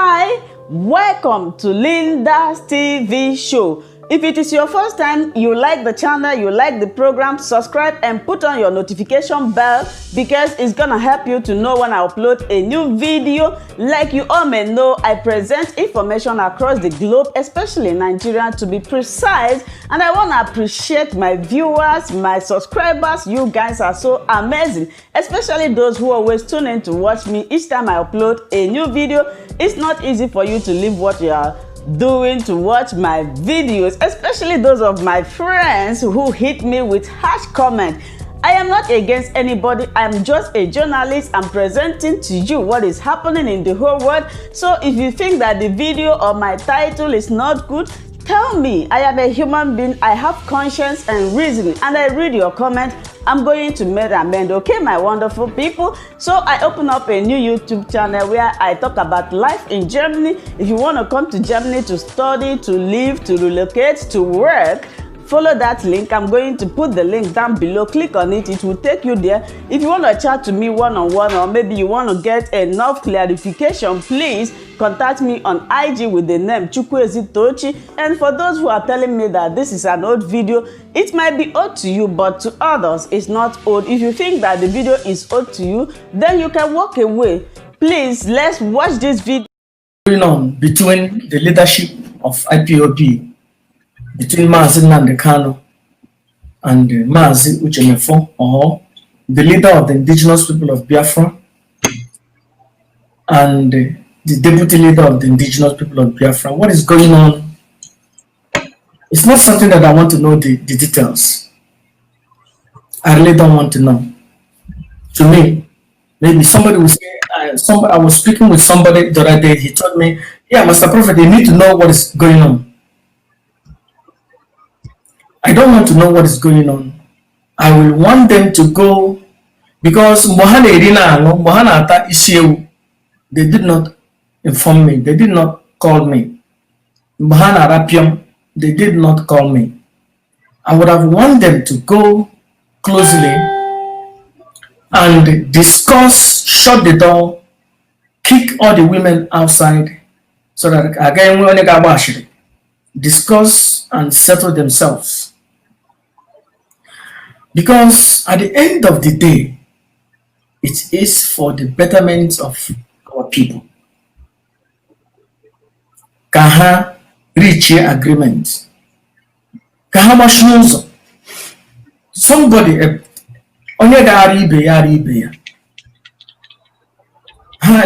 Hi, welcome to Linda's TV show. If it is your first time, you like the channel, you like the program, subscribe and put on your notification bell because it's gonna help you to know when I upload a new video. Like you all may know, I present information across the globe, especially in Nigeria to be precise, and I want to appreciate my viewers, my subscribers. You guys are so amazing, especially those who always tune in to watch me each time I upload a new video. It's not easy for you to leave what you are doing to watch my videos, especially those of my friends who hit me with harsh comment. I am not against anybody. I'm just a journalist. I'm presenting to you what is happening in the whole world. So if you think that the video or my title is not good, tell me. I am a human being. I have conscience and reasoning, and I read your comment. I'm going to make amend, okay, my wonderful people? So I open up a new YouTube channel where I talk about life in Germany. If you want to come to Germany to study, to live, to relocate, to work, follow that link. I'm going to put the link down below. Click on it. It will take you there. If you want to chat to me one-on-one, or maybe you want to get enough clarification, please contact me on IG with the name Chukwuezitochi. And for those who are telling me that this is an old video, it might be old to you, but to others it's not old. If you think that the video is old to you, then you can walk away. Please, let's watch this video. Going on between the leadership of IPOB, between Mazi Nnamdi Kanu and Mazi UCHE, or the leader of the indigenous people of Biafra and the deputy leader of the indigenous people of Biafra. What is going on? It's not something that I want to know the details. I really don't want to know. To me, maybe somebody will say, I was speaking with somebody the other day. He told me, yeah, Master Prophet, you need to know what is going on. I don't want to know what is going on. I will want them to go, because they did not inform me. They did not call me. They did not call me. I would have wanted them to go closely and discuss, shut the door, kick all the women outside, so that again discuss and settle themselves. Because at the end of the day, it is for the betterment of our people. Kaha reach agreement. Kaha mashnuzo. Somebody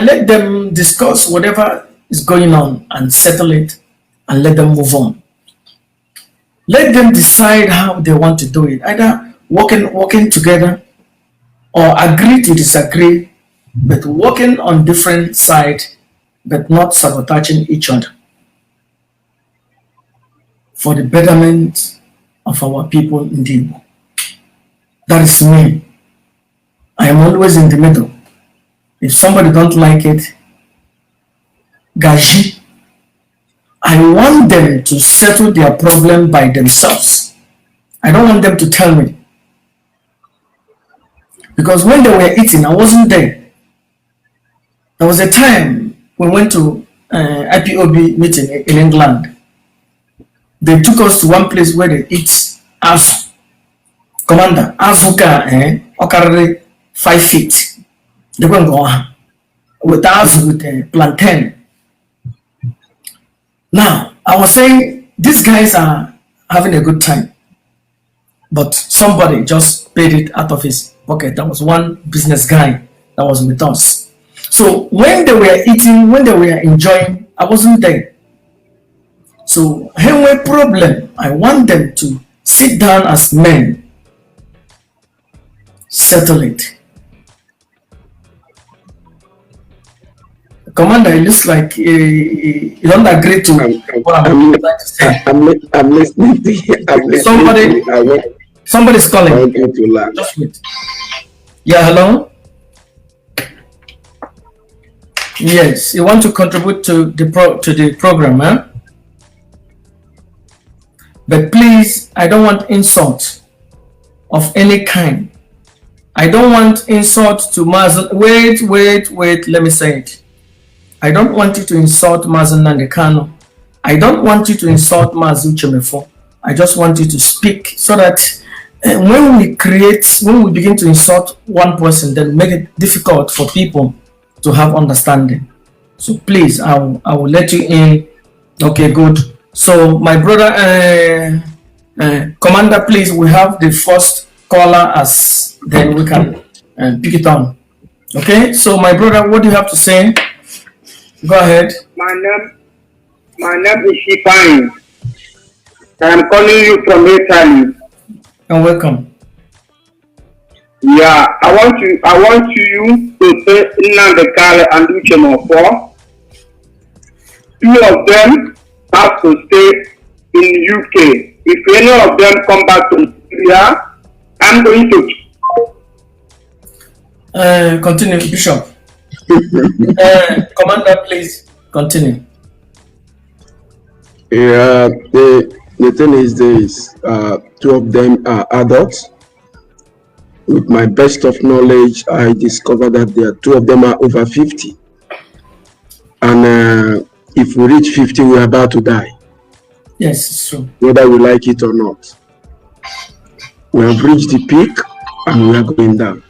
let them discuss whatever is going on and settle it, and let them move on. Let them decide how they want to do it. Either working together, or agree to disagree, but working on different sides, but not sabotaging each other, for the betterment of our people in Igbo. That is me. I am always in the middle. If somebody don't like it, gaji. I want them to settle their problem by themselves. I don't want them to tell me. Because when they were eating, I wasn't there. There was a time we went to IPOB meeting in England. They took us to one place where they eat azu. Commander, azuka, okarare 5 feet. They went with azu with plantain. Now, I was saying these guys are having a good time, but somebody just paid it out of his pocket. That was one business guy that was with us. So when they were eating, when they were enjoying, I wasn't there. So anyway, problem, I want them to sit down as men, settle it. Commander, it looks like you don't agree to what I'm trying to say. I'm listening to you. Somebody's calling. I want you to laugh. Just wait. Yeah, hello? Yes, you want to contribute to the program, huh? But please, I don't want insult of any kind. I don't want insult to Mazi. Wait, let me say it. I don't want you to insult Mazi Nnamdi Kanu. I don't want you to insult Mazi MEFOR. I just want you to speak so that when we begin to insult one person, then make it difficult for people to have understanding. So please, I will let you in. Okay, good. So my brother, Commander, please, we have the first caller as then we can pick it on. Okay, so my brother, what do you have to say? Go ahead. My name is EXP0SING. I'm calling you from Italy. And welcome. Yeah, I want you to say Nnamdi Kanu and UCHE MEFOR. Two of them have to stay in UK. If any of them come back to Nigeria, I'm going to continue, Bishop. Commander, please continue. Yeah, the thing is this, two of them are adults. With my best of knowledge, I discovered that two of them are over 50. And if we reach 50, we're about to die. Yes, it's true. Whether we like it or not. We have reached the peak and we are going down.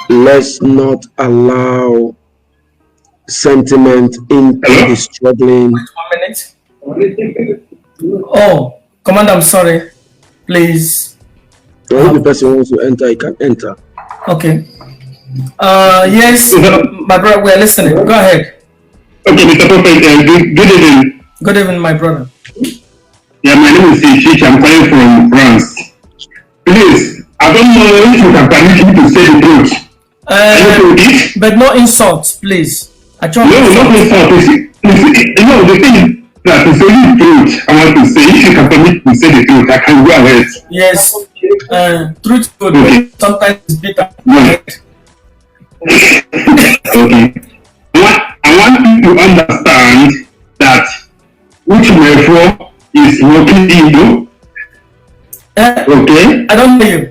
Let's not allow sentiment into the struggling. 1 minute. Oh, Commander, I'm sorry. Please. So if the person wants to enter, he can enter. Okay. Yes, my brother, we are listening. Go ahead. Okay, Mr. Prophet, good evening. Good evening, my brother. Yeah, my name is UCHE. I'm calling from France. Please, I don't know if you can permit me to say the truth. But no insults, please. No, not insult. You know, the thing is that to say the truth, I want to say, if you can permit me to say the truth, I can go ahead. Yes. Truth good. Okay. Sometimes it's bitter. Yeah. Okay. I want you to understand that which MEFOR is working in you. Okay? I don't hear you.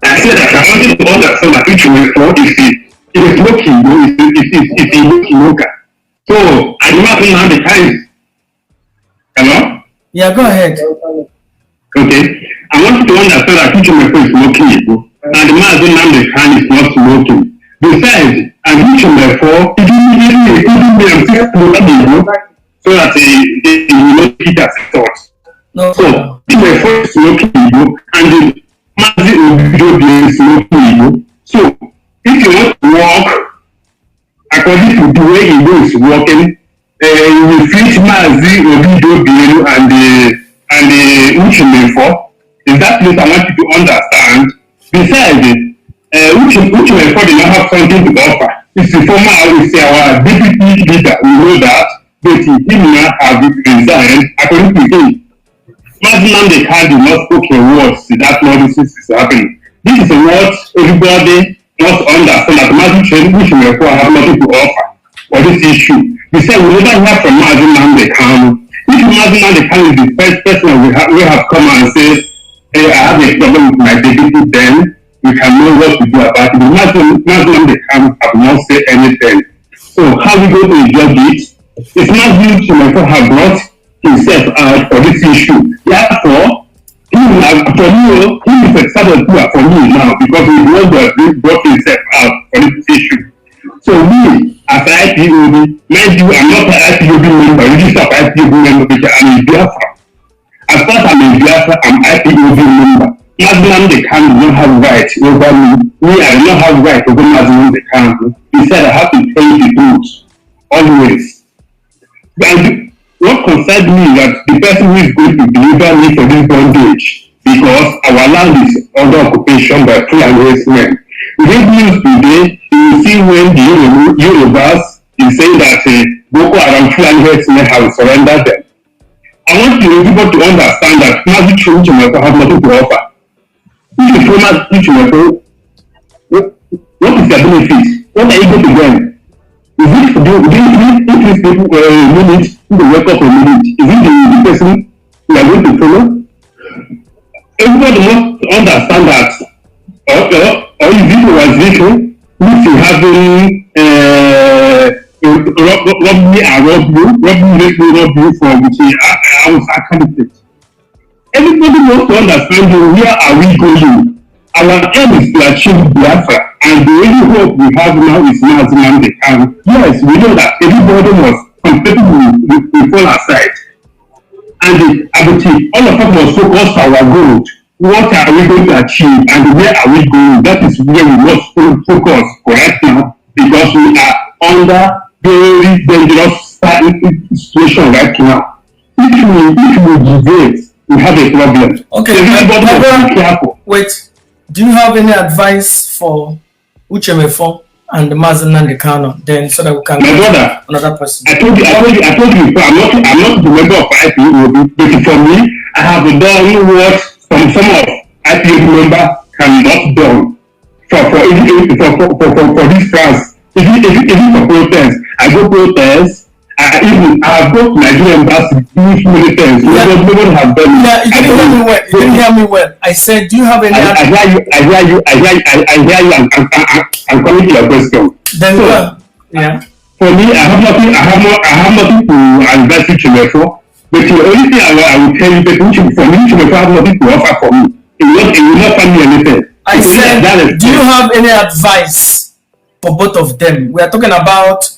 I said that I want you to understand that which MEFOR is working in you, is working worker. So, I do not know the time. Hello? Yeah, go ahead. Okay. I want you to understand that which MEFOR is working in you, and the Mazi Nnamdi Kanu is not working. Besides, and which MEFOR, it is so that they will not keep as a thought. No. So, which MEFOR is working in you, and the Mazi Nnamdi is working in you. So, if you want to work according to the way you is working, you will fit Mazi Nnamdi and the UCHE MEFOR. In that place, I want you to understand. Besides it, UCHE MEFOR did not have something to offer. It's the former, I will say, our deputy leader. We know that, but he did not have resigned according to him. Mazi Nnamdi Kanu did not speak a word to that nonsense is happening. This is what everybody must understand, that UCHE MEFOR have nothing to offer for this issue. We said we never hear from Mazi Nnamdi Kanu. If Mazi Nnamdi Kanu is the first person we have come and said, hey, I have a problem with my deputy, then we can know what to do about it. Mazi Nnamdi Kanu have not said anything. So how are we going to judge it? It's not UCHE MEFOR have brought himself out for this issue. Therefore, he is a servant for me now, because he was the brought himself out for this issue. So me, as IPOB, mind you, I'm not an IPOB member, registered IPOB member, because I'm in Biafra. As far as I'm in Biafra, I'm IPOB member. Mazi Nnamdi Kanu do not have right over me. Me, I do not have right over Mazi Nnamdi Kanu. He said I have to tell the truth, always. And what concerns me is that the person who is going to deliver me for this bondage, because our land is under occupation by Fulani men. Read news today, you will see when the Yorubas is saying that Boko Haram Fulani men have surrendered them. I want people to understand that Mazi UCHE MEFOR have nothing to offer. If you former UCHE MEFOR, what is their benefit? What are you going to gain? Is it if these people minute, the wake up a minute, is it the person we are going to follow? Everybody must understand that, or is it a organization which is having me and rob me make me rob you from I was a candidate. Everybody wants to understand where are we going. Our aim is to achieve Biafra, and the only hope we have now is Mazi Nnamdi Kanu. Yes, we know that everybody will fall aside. And all of us must focus on our goal. What are we going to achieve, and where are we going? That is where we must focus right now, because we are under very dangerous situation right now. If we debate, we have a problem. Okay, everybody careful. Wait. Do you have any advice for UCHE MEFOR and Mazi Nnamdi Kanu? Then, so that we can go to another person. I told you. I'm not the member of IPOB, but for me, I have done what some of IPOB members cannot do for this class. If you for protest, I go protest. I have got Nigerian embassy many times. Nobody has done it. Yeah, you didn't hear me well. You didn't hear me well. I said, do you have any? I hear you. I'm coming to your question. Then so, yeah. For me, I have nothing to advise you to MEFOR. But the only thing I will tell you that for me, MEFOR has nothing to offer for me. It will not find me anything. I said, do you have any advice for both of them? We are talking about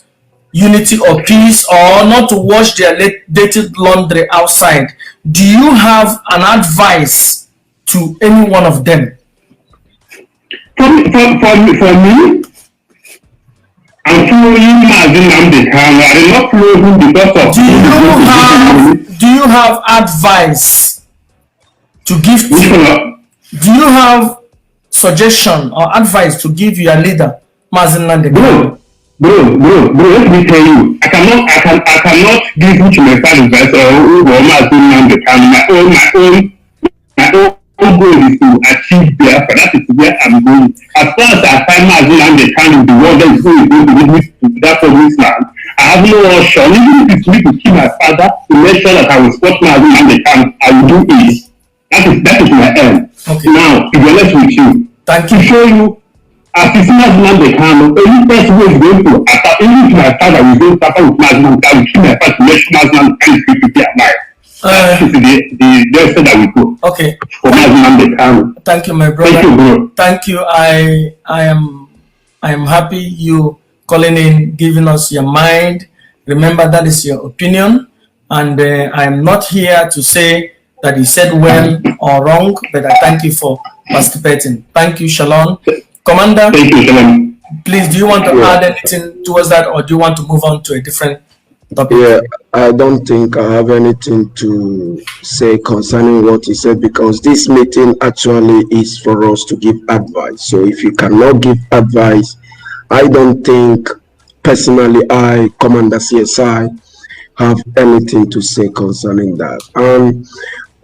unity or peace, or not to wash their dated laundry outside. Do you have an advice to any one of them? For me, I'm following Mazi Nnamdi Kanu. I did not follow him because of. Do you have advice to give? Do you have suggestion or advice to give your leader, Mazi Nnamdi Kanu? Bro, let me tell you, I cannot give you to my advice or Mazi Nnamdi Kanu. My own goal is to achieve Biafra. That is where I'm going. As far as I find Mazi Nnamdi Kanu, the world that is going to lead me to that promised land, I have no option. Even if it's me to kill my father to make sure that I will support Mazi Nnamdi Kanu, I will do it. That is my aim. Okay. Now, to be honest with you, to show you. As it's Mazi Nnamdi Kanu, any person who is going to attack, even if my father will go to attack with Mazi Nnamdi Kanu, kill my father to make sure Mazi Nnamdi Kanu is going to be alive. That is the lesson that we go. Okay. For Mazi Nnamdi Kanu. Thank you, my brother. Thank you, bro. Thank you. I am happy you calling in, giving us your mind. Remember, that is your opinion, and I am not here to say that you said well or wrong, but I thank you for participating. Thank you, Shalom. Commander, thank you, please, do you want to add anything towards that, or do you want to move on to a different topic? Yeah, I don't think I have anything to say concerning what he said, because this meeting actually is for us to give advice. So if you cannot give advice, I don't think personally I, Commander CSI, have anything to say concerning that.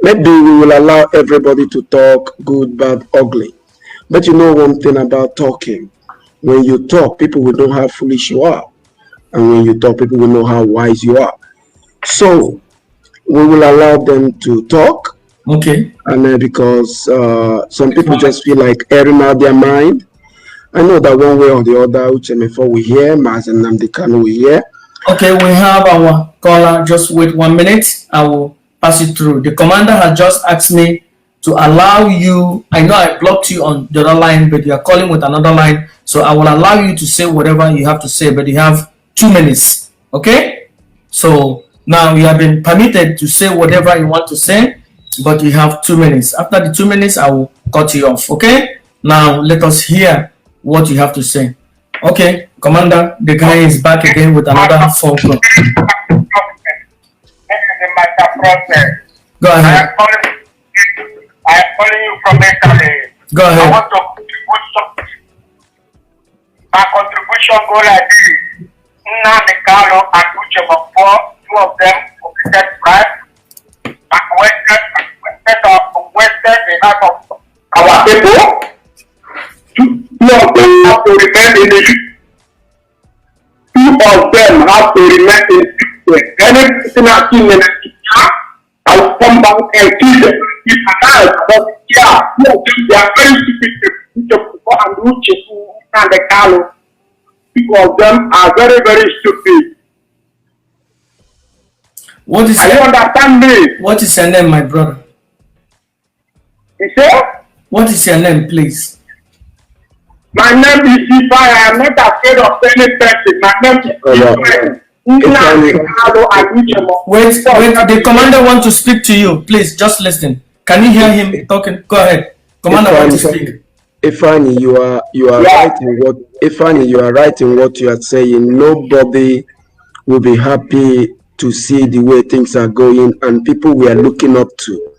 Maybe we will allow everybody to talk, good, bad, ugly. But you know one thing about talking, when you talk, people will know how foolish you are. And when you talk, people will know how wise you are. So we will allow them to talk. Okay. And because some people just feel like airing out their mind. I know that one way or the other, UCHE MEFOR we hear, Mazi Nnamdi Kanu we hear. Okay, we have our caller. Just wait 1 minute. I will pass it through. The commander has just asked me to allow you. I know I blocked you on the other line, but you are calling with another line, so I will allow you to say whatever you have to say, but you have 2 minutes. Okay, so now you have been permitted to say whatever you want to say, but you have 2 minutes. After the 2 minutes, I will cut you off. Okay, now let us hear what you have to say. Okay, Commander, the guy is back again with another phone call. Go ahead. I am calling you from Italy. Go ahead. I want to contribute something. My contribution go like this. Nnamdi Kanu and UCHE MEFOR, two of them completed right. Wasted the heart of our people. Two of them have to remain in the Any prisoner in the I will come back and kill them. If I but yeah, no, they are very stupid. And UCHE Nnamdi Kanu. People of them are very, very stupid. What is Are you understand me? What is your name, my brother? You say? What is your name, please? My name is Ifa. I am not afraid of any person. My name is Ifa. Wait, the commander wants to speak to you. Please, just listen. Can you hear him talking? Go ahead. Commander wants to speak. Ifani, you are right in what Ifani, you are right in what you are saying. Nobody will be happy to see the way things are going, and people we are looking up to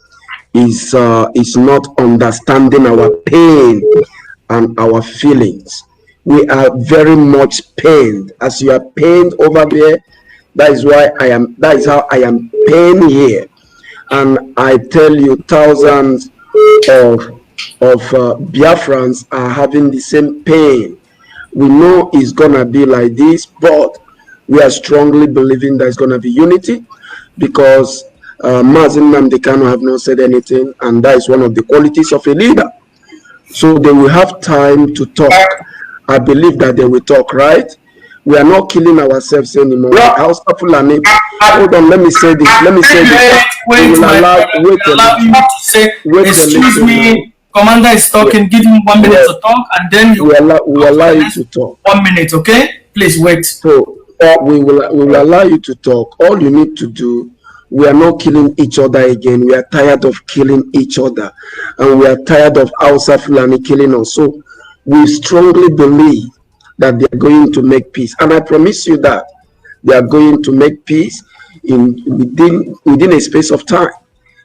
is not understanding our pain and our feelings. We are very much pained. As you are pained over there, that is how I am pained here. And I tell you, thousands of Biafrans are having the same pain. We know it's gonna be like this, but we are strongly believing that it's gonna be unity, because Mazi Nnamdi Kanu have not said anything, and that is one of the qualities of a leader. So they will have time to talk. I believe that they will talk, right? We are not killing ourselves anymore. Hold on, let me say this. Excuse me, Commander is talking. Give him 1 minute to talk, and then we allow you to talk. 1 minute, okay? Please wait. So we will allow you to talk. All you need to do. We are not killing each other again. We are tired of killing each other, and we are tired of Hausa Fulani killing us. So we strongly believe that they are going to make peace, and I promise you that they are going to make peace within a space of time.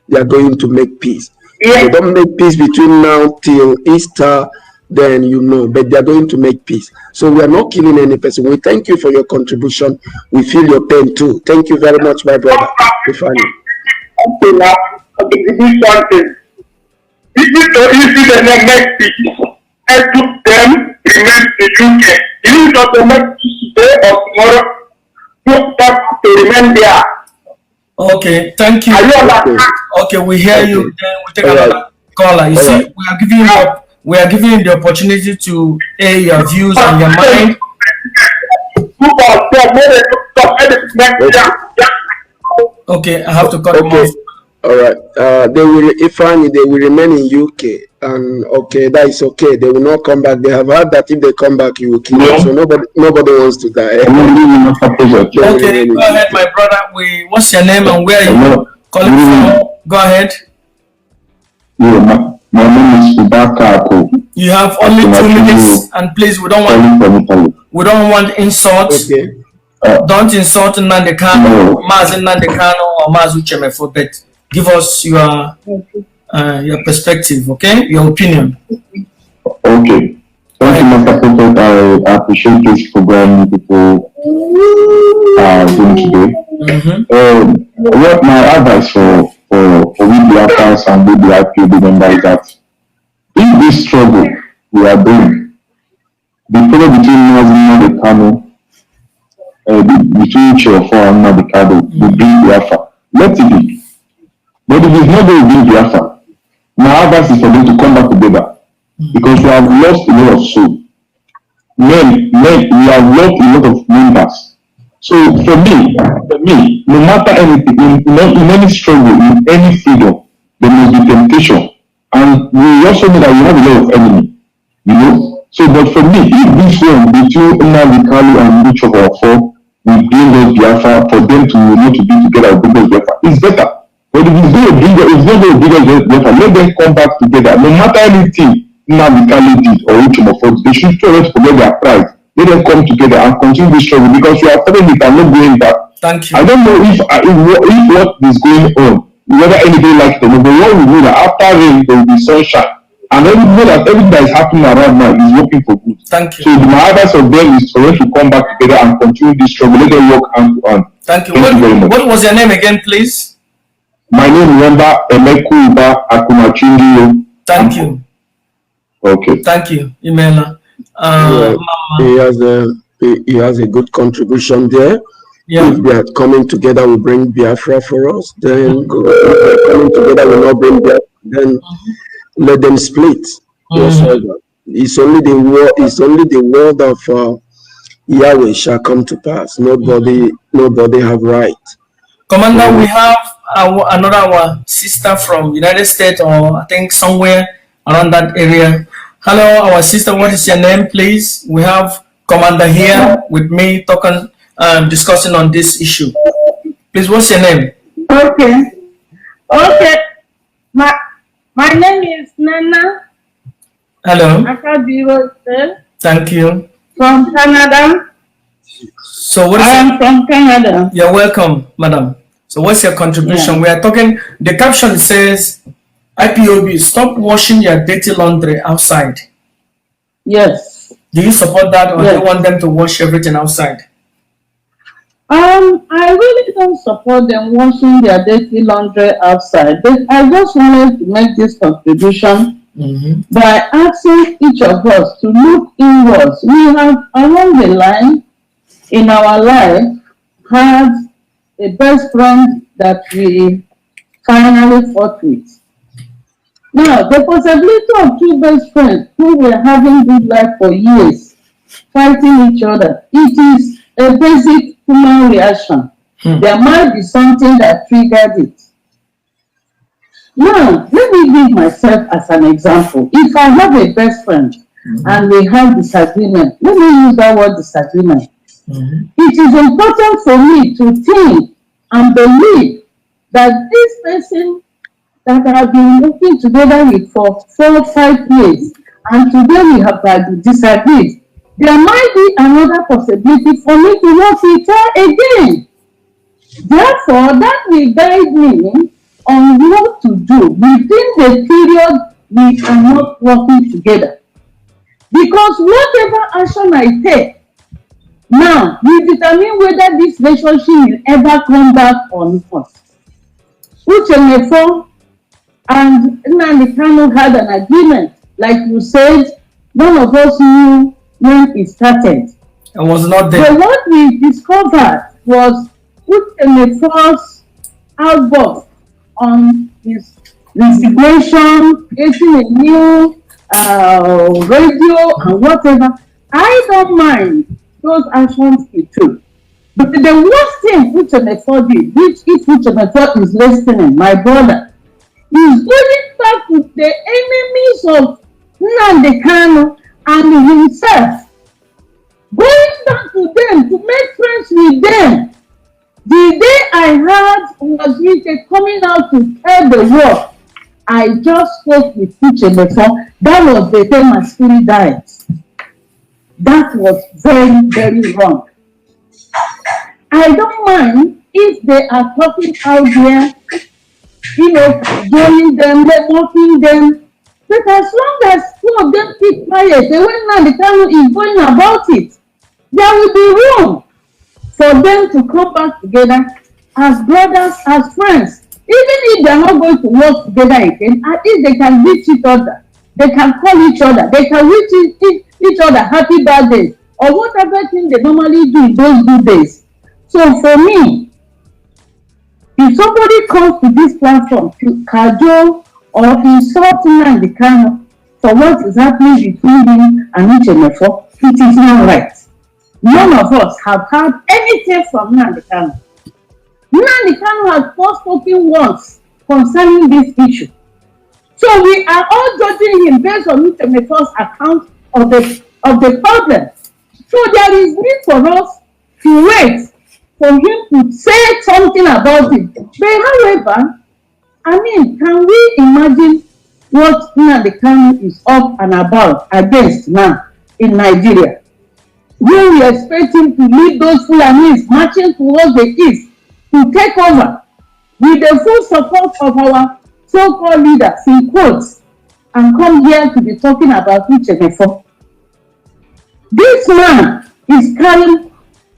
They are going to make peace. If they don't make peace between now till Easter, then but they are going to make peace. So we are not killing any person. We thank you for your contribution. We feel your pain too. Thank you very much, my brother. Ifani. Okay, now, this one thing. If the next peace, I took them, remain in UK. You not the next today or tomorrow, you have to remain there. Okay, thank you. Are you understand? Okay, we hear you. Then we take another caller. You see, we are giving you the opportunity to air your views and your mind. Okay, I have to cut him off. All right. They will remain in UK, and okay, that is okay. They will not come back. They have heard that if they come back, you will kill them. So nobody wants to die. Okay, go ahead, my brother. What's your name and where are you calling from? Go ahead. Yeah, my name is Ubaka. You have only 2 minutes, and please, we don't want insults. Okay. Don't insult Nnamdi Kanu, Mazi Nnamdi Kanu, or Mazi UCHE, but give us your perspective, okay? Your opinion. Okay. Thank you, Mr. Prophet. I appreciate this program people are doing today. What my advice for we Biafrans and the IPOB members is that in this struggle we are doing, the problem between Mazi Nnamdi Kanu, between UCHE and Nnamdi Kanu, will bring Biafra. Let it be. But if it's not going to bring Biafra, my advice is for them to come back together, because we have lost a lot of soul. Men, we have lost a lot of members. So for me, no matter anything, in any struggle, in any freedom, there must be temptation. And we also know that we have a lot of enemy, So, but for me, if this one between Nnamdi Kanu and UCHE will bring us Biafra, for them to be together, bring us Biafra, it's better. But if it's not going to bring us Biafra, let them come back together. No matter anything Nnamdi Kanu did or UCHE, they should try to forget their pride. Let them come together and continue this struggle, because we are telling it and not going back. Thank you. I don't know if what is going on, whether anybody likes it or not, but what we know that after rain there will be sunshine. And then we know that everything that is happening around now is working for good. Thank you. So my advice of them is for them to come back together and continue this struggle. Let them work hand to hand. Thank you. Thank you very much. What was your name again, please? My name is Emekuba Akumachindi. Thank you. Okay. Thank you, Imela. He has a good contribution there. Yeah. If they are coming together, will bring Biafra for us. Then coming together will not bring Biafra. Then let them split. It's only the word of Yahweh shall come to pass. Nobody have right Commander, we have our sister from United States, or I think somewhere around that area. Hello, our sister. What is your name, please? We have Commander here with me talking, discussing on this issue. Please, what's your name? Okay. Okay. My name is Nana. Hello. Thank you. From Canada. So what is I am from Canada. You're welcome, madam. So what's your contribution? Yeah. We are talking, the caption says, IPOB, stop washing your dirty laundry outside. Yes. Do you support that, or yes. do you want them to wash everything outside? I really don't support them washing their dirty laundry outside. But I just wanted to make this contribution by asking each of us to look inwards. We have, along the line in our life, had a best friend that we finally fought with. Now, the possibility of two best friends who were having good life for years, fighting each other, it is a basic human reaction. There might be something that triggered it. Now, let me give myself as an example. If I have a best friend and we have disagreement, let me use that word disagreement. It is important for me to think and believe that this person that I have been working together with for 4 or 5 years, and today we have disagreed, there might be another possibility for me to work with her again. Therefore, that will guide me on what to do within the period we are not working together. Because whatever action I take now will determine whether this relationship will ever come back or not. UCHE, MEFOR, and Nnamdi Kanu had an agreement. Like you said, none of us knew when it started. I was not there. So what we discovered was UCHE, MEFOR's outburst on his resignation, getting a new radio and whatever. I don't mind those actions he took. But the worst thing UCHE, MEFOR did, which if UCHE, MEFOR is listening, my brother, is going back to the enemies of Nnamdi Kanu and himself. Going back to them to make friends with them. The day I heard was Wike coming out to tell the world, I just spoke with UCHE, MEFOR. That was the day my spirit died. That was very, very wrong. I don't mind if they are talking out there, joining them, mocking them. But as long as two of them keep quiet, the way Nnamdi Kanu is going about it, there will be room for them to come back together as brothers, as friends. Even if they are not going to work together again, at least they can reach each other. They can call each other. They can reach each other happy birthdays or whatever thing they normally do in those good days. So for me, if somebody comes to this platform to cajole or insult Nnamdi Kanu for what is happening between him and UCHE, MEFOR, it is not right. None of us have heard anything from Nnamdi Kanu. Nnamdi Kanu has not spoken once concerning this issue. So we are all judging him based on UCHE, MEFOR's account of the problem. So there is need for us to wait for him to say something about it. But however, can we imagine what Nnamdi Kanu is up and about against now in Nigeria? We expect him to lead those Fulanis marching towards the east to take over with the full support of our so-called leaders, in quotes, and come here to be talking about UCHE, MEFOR. This man is carrying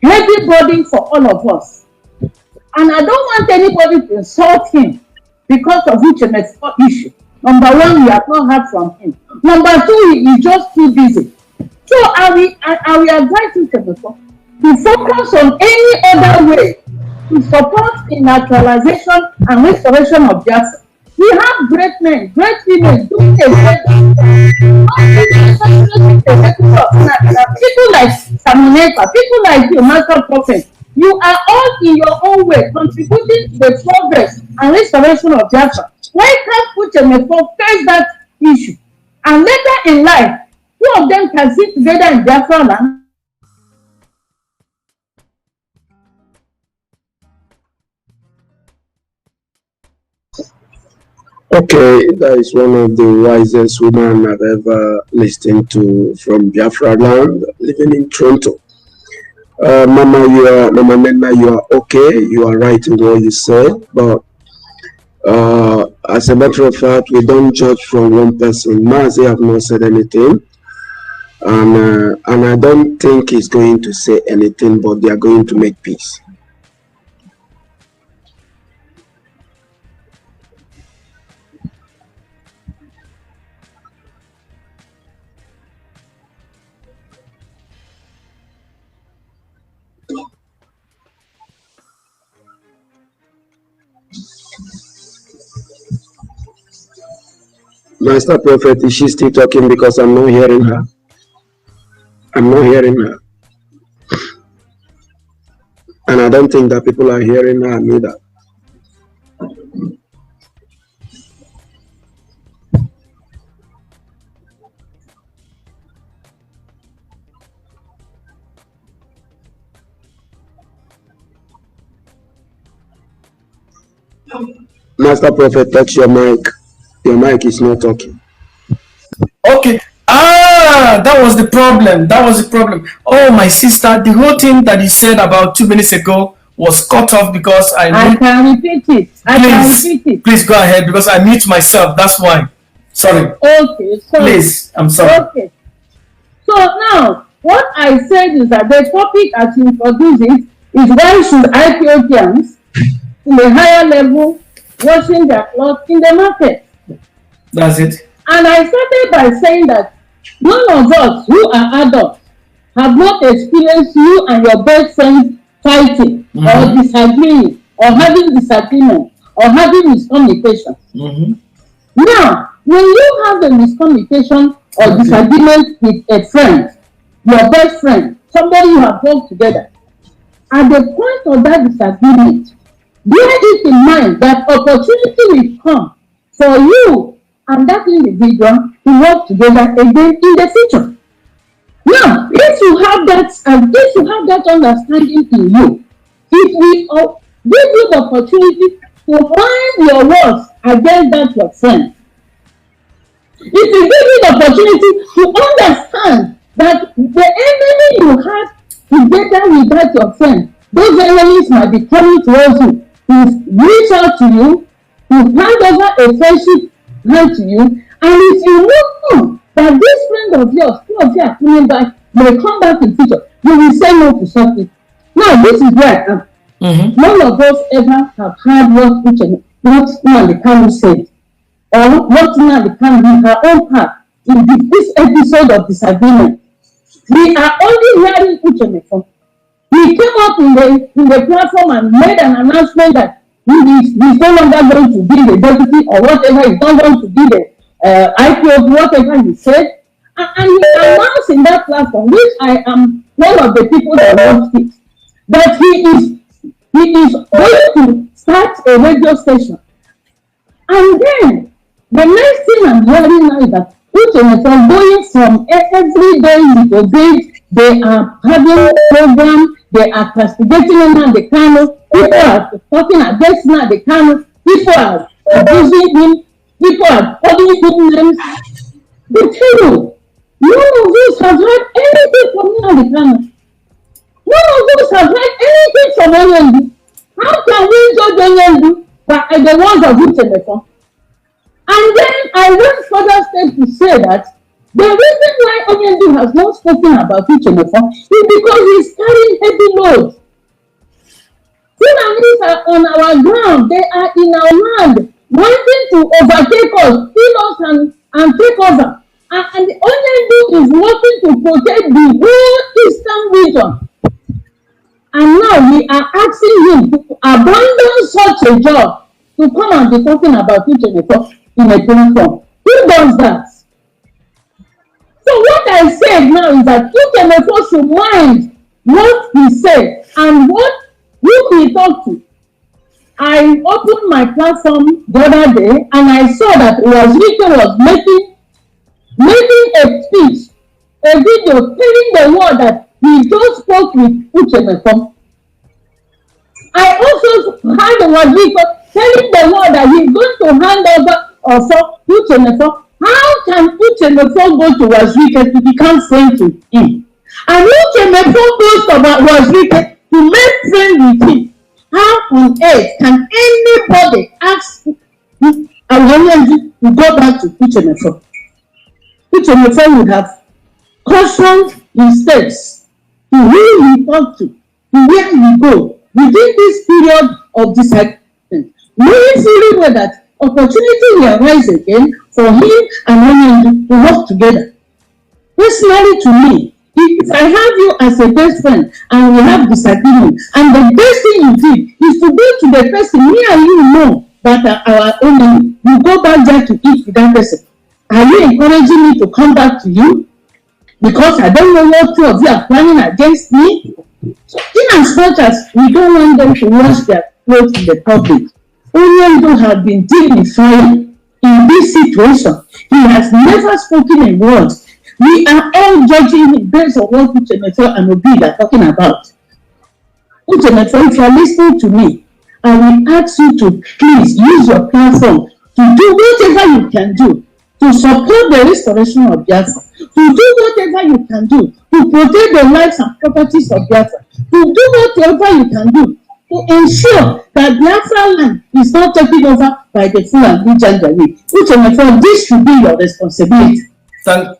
heavy burden for all of us. And I don't want anybody to insult him because of UCHE, MEFOR issue. Number one, we have not heard from him. Number two, he is just too busy. So I will advise UCHE, MEFOR to focus on any other way to support the naturalization and restoration of justice. We have great men, great women doing a great people like Samuel, people like you, Master Prophet. You are all in your own way, contributing to the progress and restoration of Biafra. Why can't Uche MEFOR face that issue? And later in life, two of them can sit together in Biafra land. Okay, that is one of the wisest women I've ever listened to from Biafra land, living in Toronto. Mama Nena, you are okay. You are right in what you said, but as a matter of fact, we don't judge from one person. Mazi have not said anything, and I don't think he's going to say anything, but they are going to make peace. Master Prophet, is she still talking? Because I'm not hearing her. I'm not hearing her. And I don't think that people are hearing her neither. Master Prophet, touch your mic. Your mic is not talking. Okay. That was the problem. That was the problem. Oh, my sister, the whole thing that you said about 2 minutes ago was cut off because I can repeat it. I can repeat it. Please go ahead because I mute myself. That's why. Sorry. Okay. So, please, I'm sorry. Okay. So now, what I said is that the topic as you introduce it is why should IPOBians in a higher level washing their clothes in the market? That's it. And I started by saying that none of us who are adults have not experienced you and your best friend fighting or disagreeing or having disagreement or having miscommunication. Now, when you have a miscommunication or disagreement with a friend, your best friend, somebody you have worked together, at the point of that disagreement, bear it in mind that opportunity will come for you and that individual to work together again in the future. Now, if you have that understanding in you, it will give you the opportunity to find your words against that your friend. It will give you the opportunity to understand that the enemy you have together with that your friend, those enemies might be coming towards you. To reach out to you, to hand over a friendship hand to you, and if you know that this friend of yours, two of you are coming back, may come back in future, you will say no to something. Now, this is where I am. None of us ever have heard what Nnamdi Kanu said, or what Nnamdi Kanu in her own part in this episode of disagreement. We are only hearing Uche MEFOR. He came up in the platform and made an announcement that he's no longer going to be the deputy or whatever, he's not going to be the IPOB, whatever he said. And he announced in that platform, which I am one of the people that watched it, that he is going to start a radio station. And then the next thing I'm hearing now is that Uche MEFOR going from every day in the day, they are having program, they are castigating Nnamdi Kanu, people are talking against Nnamdi Kanu, people are abusing him, people are calling him names. They tell you, none of us have heard anything from Nnamdi Kanu. None of us have heard anything from Onyendu. How can we judge Onyendu by the ones of Uche MEFOR? And then I went further step to say that the reason why Onyendu has not spoken about Uche MEFOR is because he's carrying heavy loads. Fulanis are on our ground, they are in our land, wanting to overtake us, kill us and take over. And Onyendu is working to protect the whole eastern region. And now we are asking him to abandon such a job to come and be talking about Uche MEFOR in a platform. Who does that? So what I said now is that Uche MEFOR should mind what he said and what who who he talked to. I opened my platform the other day and I saw that Wazirike was making a speech, a video telling the world that he just spoke with UCHE. I also heard Wazirike telling the world that he's going to hand over also UCHE. How can UCHE go to Wazirike if he can't friend with him? And UCHE goes to Wazirike to make friends with him. How on earth can anybody ask Awoniyi to go back to UCHE? UCHE would have cautioned his steps to who he talked to where he go within this period of disagreement, knowing fully well that opportunity will arise again for him and Awoniyi to work together. Personally, to me, if I have you as a best friend and we have disagreement, and the best thing you did is to go to the person, me and you know that are our enemy, you go back there to eat with that person. Are you encouraging me to come back to you? Because I don't know what two of you are planning against me. So in as much as we don't want them to wash their clothes in the public, Onyendo has been dignifying in this situation. He has never spoken a word. We are all judging him based on what UCHE and Obi are talking about. UCHE, if you are listening to me, I will ask you to please use your platform to do whatever you can do to support the restoration of Biafra, to do whatever you can do to protect the lives and properties of Biafra, to do whatever you can do to ensure that Biafra land is not taken over by the Fulani Janjaweed. UCHE, this should be your responsibility.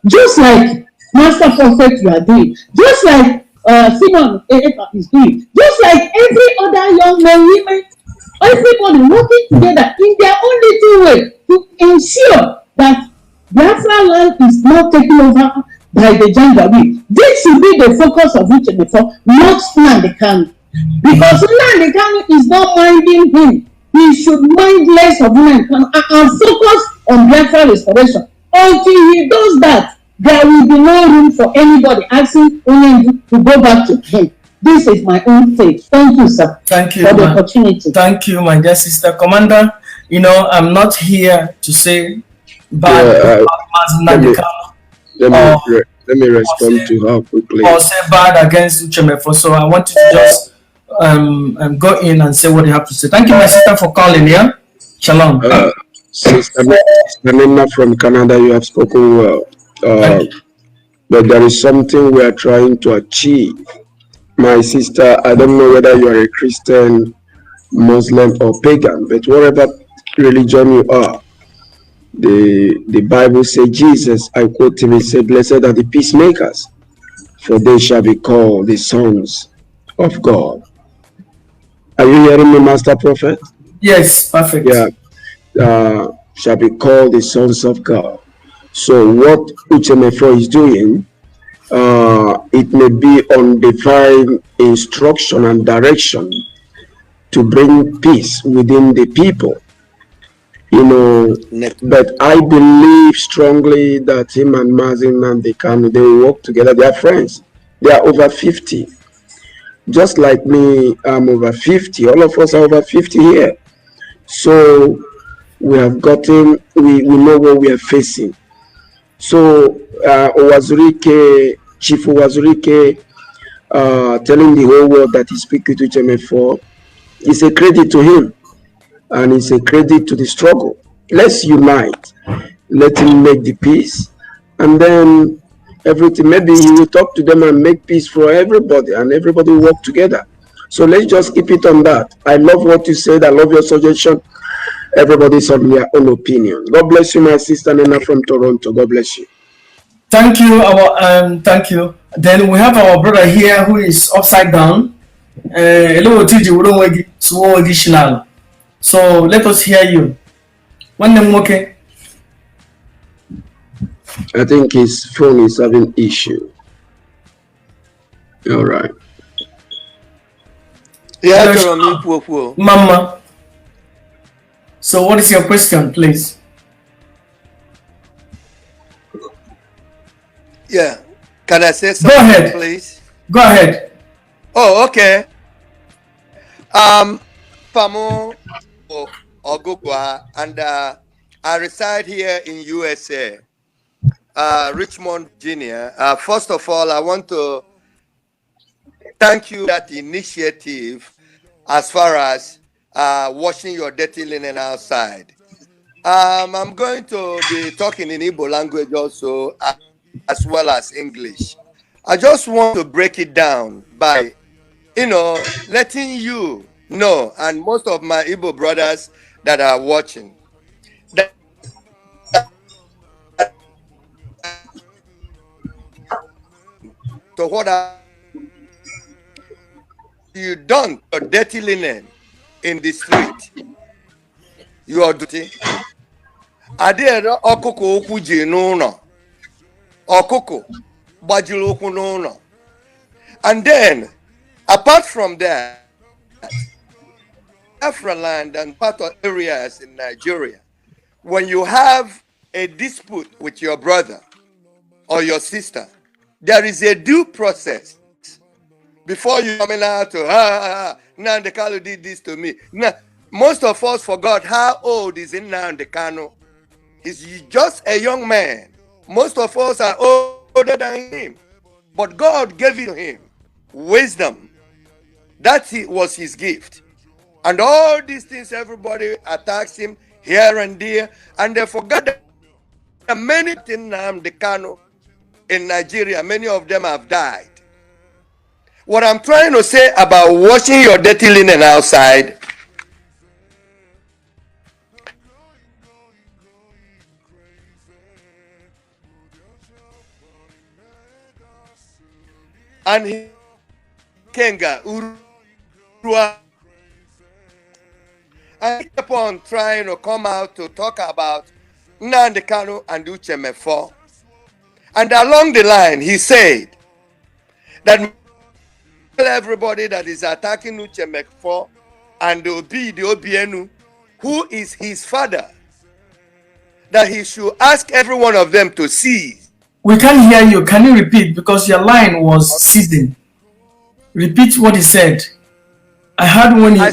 Just like Master Prophet you are doing, just like Simon is doing, just like every other young man, women, everybody working together in their own little way to ensure that Biafra land is not taken over by the Janjaweed. This should be the focus of UCHE, not Nnamdi Kanu. Because Nnamdi Kanu is not minding him. He should mind less of Nnamdi Kanu and focus on Biafra restoration. Until he does that, there will be no room for anybody asking Onyendo to go back to him. This is my own take. Thank you, sir. Thank you for the opportunity. Thank you, my dear sister. Commander, you know, I'm not here to say bad about Mazi Nnamdi Kanu. Let me respond to her quickly. Or say bad against UCHE. So I want you to just go in and say what you have to say. Thank you, my sister, for calling. Yeah, shalom. Sister Nina from Canada, you have spoken well. But there is something we are trying to achieve. My sister, I don't know whether you are a Christian, Muslim, or pagan, but whatever religion you are, the Bible says, Jesus, I quote him, he said, blessed are the peacemakers, for they shall be called the sons of God. Are you hearing me, Master Prophet? Yes, perfect. Yeah. Shall be called the sons of God. So what UCHE is doing, it may be on divine instruction and direction to bring peace within the people, you know. But I believe strongly that him and Mazi Nnamdi Kanu, they will work together. They are friends. They are over 50. Just like me, I'm over 50. All of us are over 50 here. So we have gotten, we know what we are facing. So Chief Wazirike telling the whole world that he speaks to MEFOR is a credit to him, and it's a credit to the struggle. Let's unite, let him make the peace, and then everything, maybe he will talk to them and make peace for everybody, and everybody will work together. So let's just keep it on that. I love what you said. I love your suggestion. Everybody's on their own opinion. God bless you, my sister Nina from Toronto. God bless you. Thank you. Thank you. Then we have our brother here who is upside down. So let us hear you. One name, okay? I think his phone is having issue. All right. Yeah, Mama. So what is your question, please? Yeah. Can I say something, Go ahead, please? Go ahead. Oh, okay. Famo Ogugwa, and I reside here in USA, Richmond, Virginia. First of all, I want to thank you for that initiative as far as washing your dirty linen outside. I'm going to be talking in Igbo language also, as well as English. I just want to break it down by, letting you know, and most of my Igbo brothers that are watching, that to what you done your dirty linen in the street. You are dirty. Adịrị ọkụkọ okwu ji n'ụlọ. Ọkụkọ gbajiri okwu n'ụlọ. And then, apart from that, Afroland and part of areas in Nigeria, when you have a dispute with your brother or your sister, there is a due process before you coming out to, Nnamdi Kanu did this to me. Now, most of us forgot how old is Nnamdi Kanu. He's just a young man. Most of us are older than him. But God gave it to him wisdom. That was his gift. And all these things, everybody attacks him here and there. And they forgot that many in Nnamdi Kanu in Nigeria, many of them have died. What I'm trying to say about washing your dirty linen outside, and he Kenga Urua, and he kept on trying to come out to talk about Nnamdi Kanu and UCHE MEFOR. And along the line, he said that everybody that is attacking UCHE MEFOR and the Obienu, who is his father, that he should ask every one of them to cease. We can't hear you. Can you repeat? Because your line was ceasing. Repeat what he said. I heard when he I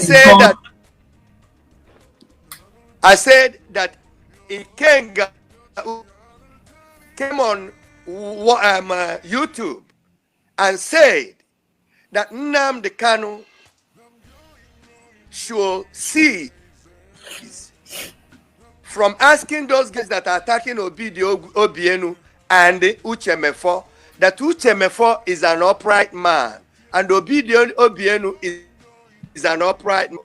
said that Ikenga came on YouTube and said that Nnamdi Kanu should cease from asking those guys that are attacking Obienu and UCHE MEFOR, that UCHE MEFOR is an upright man and Obienu is an upright man.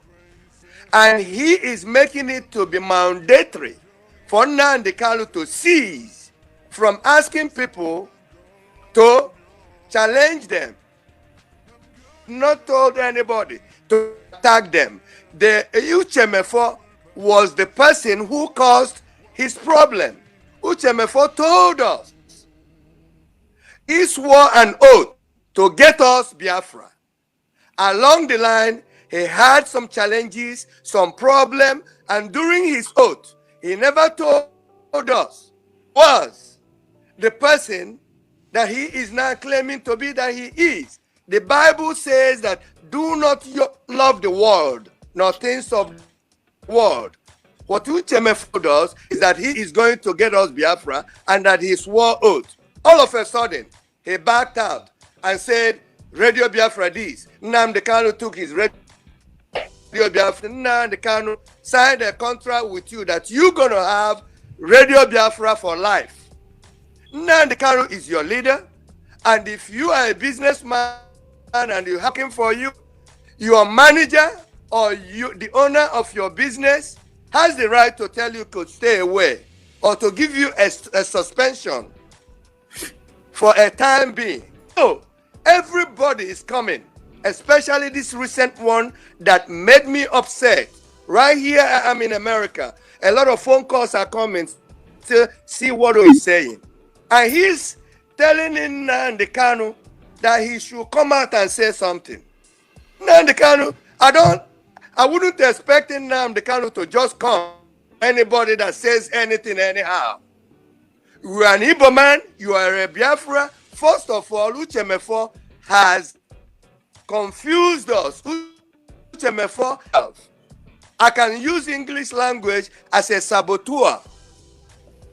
And he is making it to be mandatory for Nnamdi Kanu to cease from asking people to challenge them, not told anybody to attack them. The UCHE MEFOR was the person who caused his problem. UCHE MEFOR told us he swore an oath to get us Biafra. Along the line, he had some challenges, some problem, and during his oath, he never told us was the person that he is now claiming to be that he is. The Bible says that do not love the world, nor things of the world. What UCHE MEFOR does is that he is going to get us Biafra and that he swore oath. All of a sudden, he backed out and said, Radio Biafra this. Nnamdi Kanu took his Radio Biafra. Nnamdi Kanu signed a contract with you that you're going to have Radio Biafra for life. Nnamdi Kanu is your leader. And if you are a businessman and you're working for you, your manager or the owner of your business has the right to tell you to stay away or to give you a suspension for a time being. So everybody is coming, especially this recent one that made me upset. Right here, I am in America. A lot of phone calls are coming to see what he's saying. And he's telling Nnamdi Kanu that he should come out and say something. Nnamdi Kanu, I wouldn't expect Nnamdi Kanu to just come. Anybody that says anything anyhow. You are an Igbo man, you are a Biafra. First of all, UCHE MEFOR has confused us. UCHE Uche MEFOR. I can use English language as a saboteur.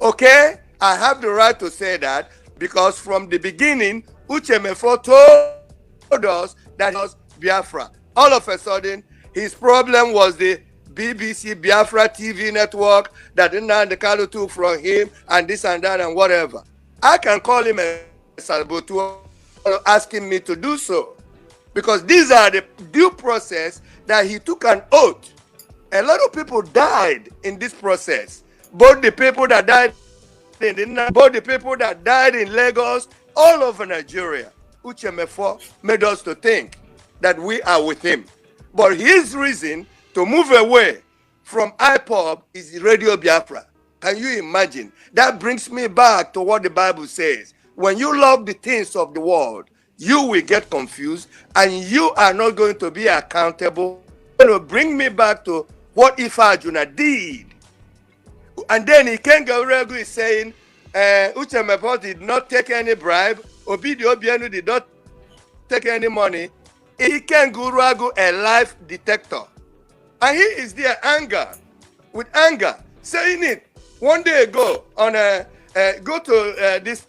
Okay? I have the right to say that because from the beginning, Uche MEFOR told us that he was Biafra. All of a sudden, his problem was the BBC Biafra TV network that Nnamdi Kanu took from him and this and that and whatever. I can call him a saboteur asking me to do so because these are the due process that he took an oath. A lot of people died in this process. Both the people that died both the people that died in Lagos, all over Nigeria. Uche MEFOR made us to think that we are with him. But his reason to move away from IPOB is Radio Biafra. Can you imagine? That brings me back to what the Bible says. When you love the things of the world, you will get confused and you are not going to be accountable. It will bring me back to what Ifa Ajuna did. And then Ikenga Uregu is saying, Uche MEFOR did not take any bribe. Obidi Obienu did not take any money. Ikenga Uregu a life detector. And he is there with anger, saying it. One day ago, on go to this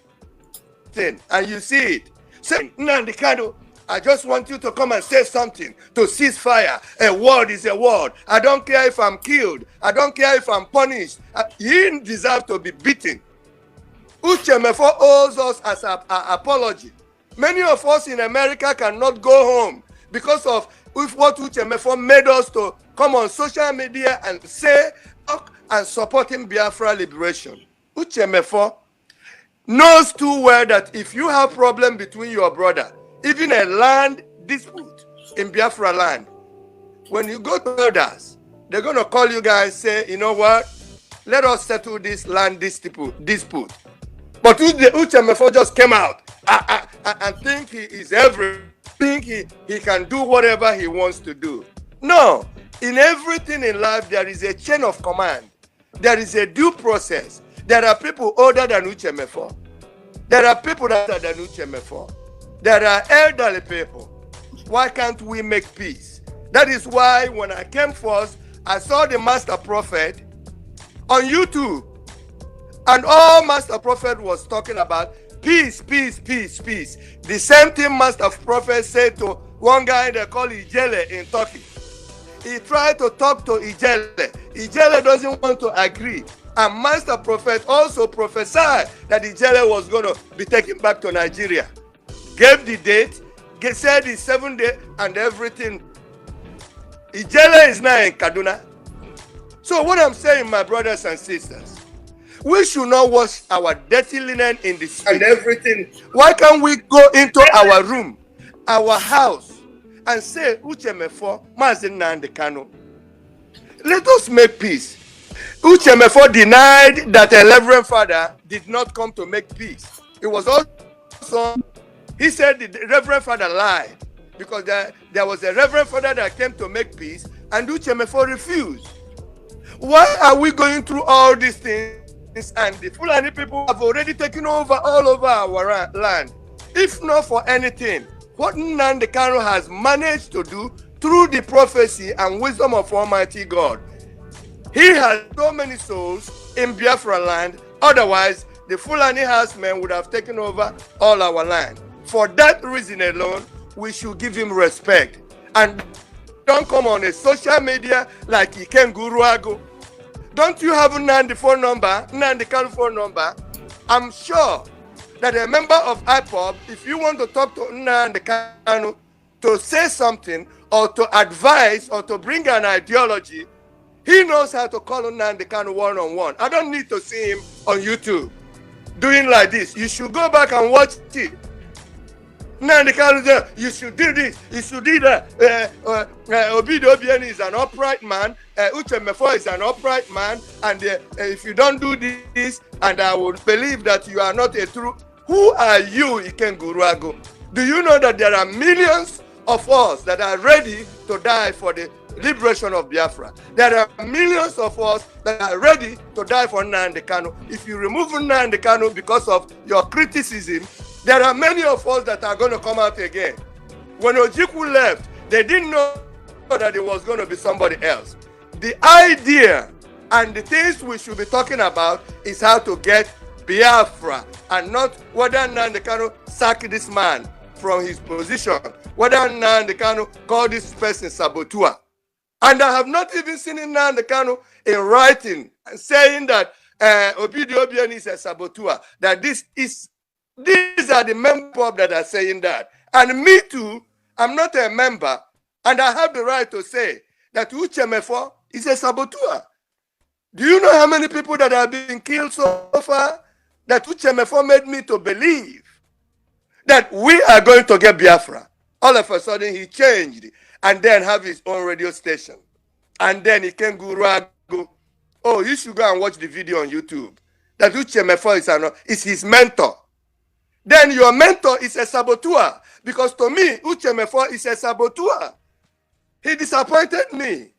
thing, and you see it. Saying, Nnamdi Kanu, I just want you to come and say something to cease fire. A word is a word. I don't care if I'm killed. I don't care if I'm punished. He deserves to be beaten. Uche MEFOR owes us as an apology. Many of us in America cannot go home because of what Uche MEFOR made us to come on social media and say, talk and supporting Biafra liberation. Uche MEFOR knows too well that if you have problem between your brother, even a land dispute in Biafra land, when you go to elders, they're going to call you guys, say, you know what, let us settle this land dispute. But Uche MEFOR just came out and think he is everything. Think he can do whatever he wants to do. No, in everything in life, there is a chain of command. There is a due process. There are people older than Uche MEFOR. There are people that are older than Uche MEFOR. There are elderly people. Why can't we make peace? That is why when I came first, I saw the Master Prophet on YouTube. And all Master Prophet was talking about peace, peace, peace, peace. The same thing Master Prophet said to one guy they call Ijele in Turkey. He tried to talk to Ijele. Ijele doesn't want to agree. And Master Prophet also prophesied that Ijele was going to be taken back to Nigeria. Gave the date, said the 7th day and everything. Ijele is now in Kaduna. So what I'm saying, my brothers and sisters, we should not wash our dirty linen in the street and everything. Why can't we go into our room, our house, and say, Uche MEFOR, Mazi Nnamdi Kanu? Let us make peace. Uche MEFOR denied that a Reverend Father did not come to make peace. It was also, he said the Reverend Father lied because there was a Reverend Father that came to make peace and Uche MEFOR refused. Why are we going through all these things? And the Fulani people have already taken over all over our land. If not for anything, what Nnamdi Kanu has managed to do through the prophecy and wisdom of Almighty God, he has so many souls in Biafra land. Otherwise, the Fulani herdsmen would have taken over all our land. For that reason alone, we should give him respect. And don't come on a social media like Iken Guruago. Don't you have Nnamdi phone number, Nnamdi Kanu phone number? I'm sure that a member of IPOB, if you want to talk to Nnamdi Kanu to say something or to advise or to bring an ideology, he knows how to call Nnamdi Kanu one-on-one. I don't need to see him on YouTube doing like this. You should go back and watch it. Nnamdi Kanu said, you should do this, you should do that. Obidi Obienu is an upright man. Uche MEFOR is an upright man. And if you don't do this, and I would believe that you are not a true. Who are you, Iken Guruago? Do you know that there are millions of us that are ready to die for the liberation of Biafra? There are millions of us that are ready to die for Nnamdi Kanu. If you remove Nnamdi Kanu because of your criticism, there are many of us that are going to come out again. When Ojukwu left, they didn't know that it was going to be somebody else. The idea and the things we should be talking about is how to get Biafra, and not whether Nnamdi Kanu sack this man from his position, whether Nnamdi Kanu call this person saboteur. And I have not even seen Nnamdi Kanu in writing saying that Obidio Obiano is a saboteur, that these are the members that are saying that. And me too, I'm not a member, and I have the right to say that UCHE MEFOR is a saboteur. Do you know how many people that have been killed so far? That UCHE MEFOR made me to believe that we are going to get Biafra. All of a sudden he changed and then have his own radio station. And then he can go, oh, you should go and watch the video on YouTube. That UCHE MEFOR is his mentor. Then your mentor is a saboteur. Because to me, UCHE MEFOR is a saboteur. He disappointed me.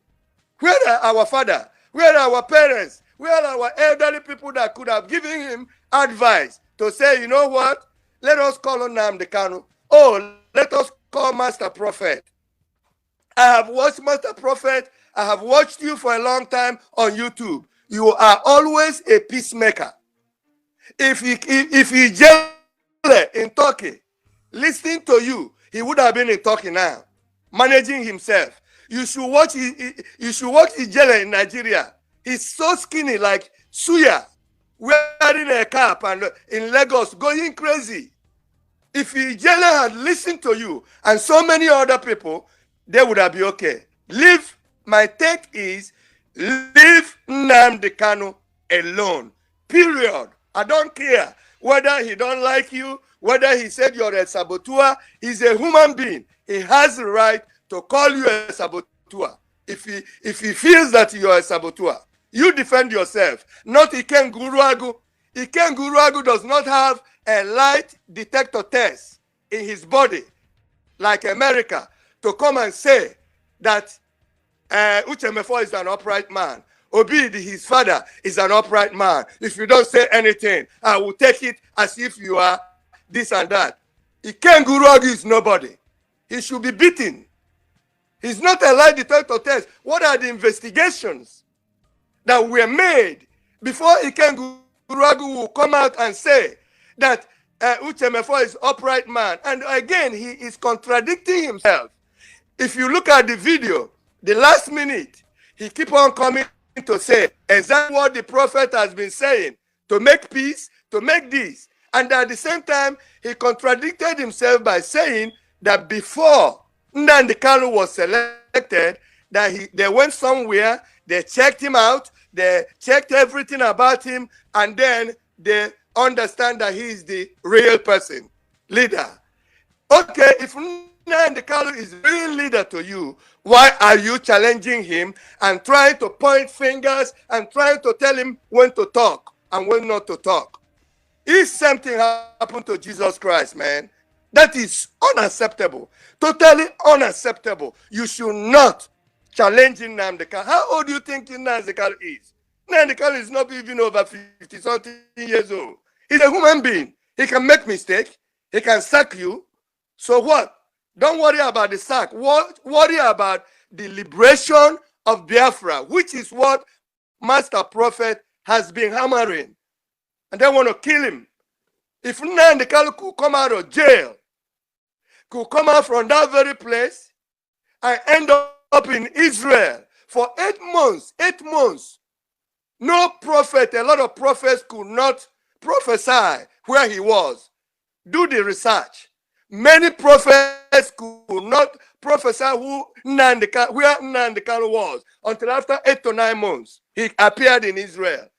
Where are our father? Where are our parents? Where are our elderly people that could have given him advice to say, you know what? Let us call on Nnamdi Kanu. Oh, let us call Master Prophet. I have watched Master Prophet. I have watched you for a long time on YouTube. You are always a peacemaker. If he jailed in Turkey, listening to you, he would have been in Turkey now, managing himself. You should watch Ijele in Nigeria. He's so skinny like Suya, wearing a cap and in Lagos, going crazy. If Ijele had listened to you and so many other people, they would have been okay. My take is, leave Nnamdi Kanu alone. Period. I don't care whether he don't like you, whether he said you're a saboteur. He's a human being. He has the right to call you a saboteur. If he feels that you're a saboteur, you defend yourself. Not Iken Guruagu. Iken Guruagu does not have a light detector test in his body like America to come and say that UCHE MEFOR is an upright man. Obidi, his father, is an upright man. If you don't say anything, I will take it as if you are this and that. Iken Guruagu is nobody. He should be beaten. He's not a lie detector test. What are the investigations that were made before Iken Guruagu will come out and say that UCHE MEFOR is upright man? And again, he is contradicting himself. If you look at the video, the last minute, he keep on coming to say exactly what the prophet has been saying, to make peace, to make this. And at the same time, he contradicted himself by saying that before Nnamdi Kanu was selected, that they went somewhere, they checked him out, they checked everything about him, and then they understand that he is the real person, leader. Okay, if Nnamdi Kanu is the real leader to you, why are you challenging him and trying to point fingers and trying to tell him when to talk and when not to talk? If something happened to Jesus Christ, man, that is unacceptable. Totally unacceptable. You should not challenge Nnamdi Kanu. How old do you think Nnamdi Kanu is? Nnamdi Kanu is not even over 50-something years old. He's a human being. He can make mistake. He can sack you. So what? Don't worry about the sack. Worry about the liberation of Biafra, which is what Master Prophet has been hammering. And they want to kill him. If Nnamdi Kanu could come out of jail, could come out from that very place and end up in Israel for 8 months, no prophet, a lot of prophets could not prophesy where he was. Do the research. Many prophets could not prophesy where Nnamdi Kanu was until after 8 to 9 months. He appeared in Israel.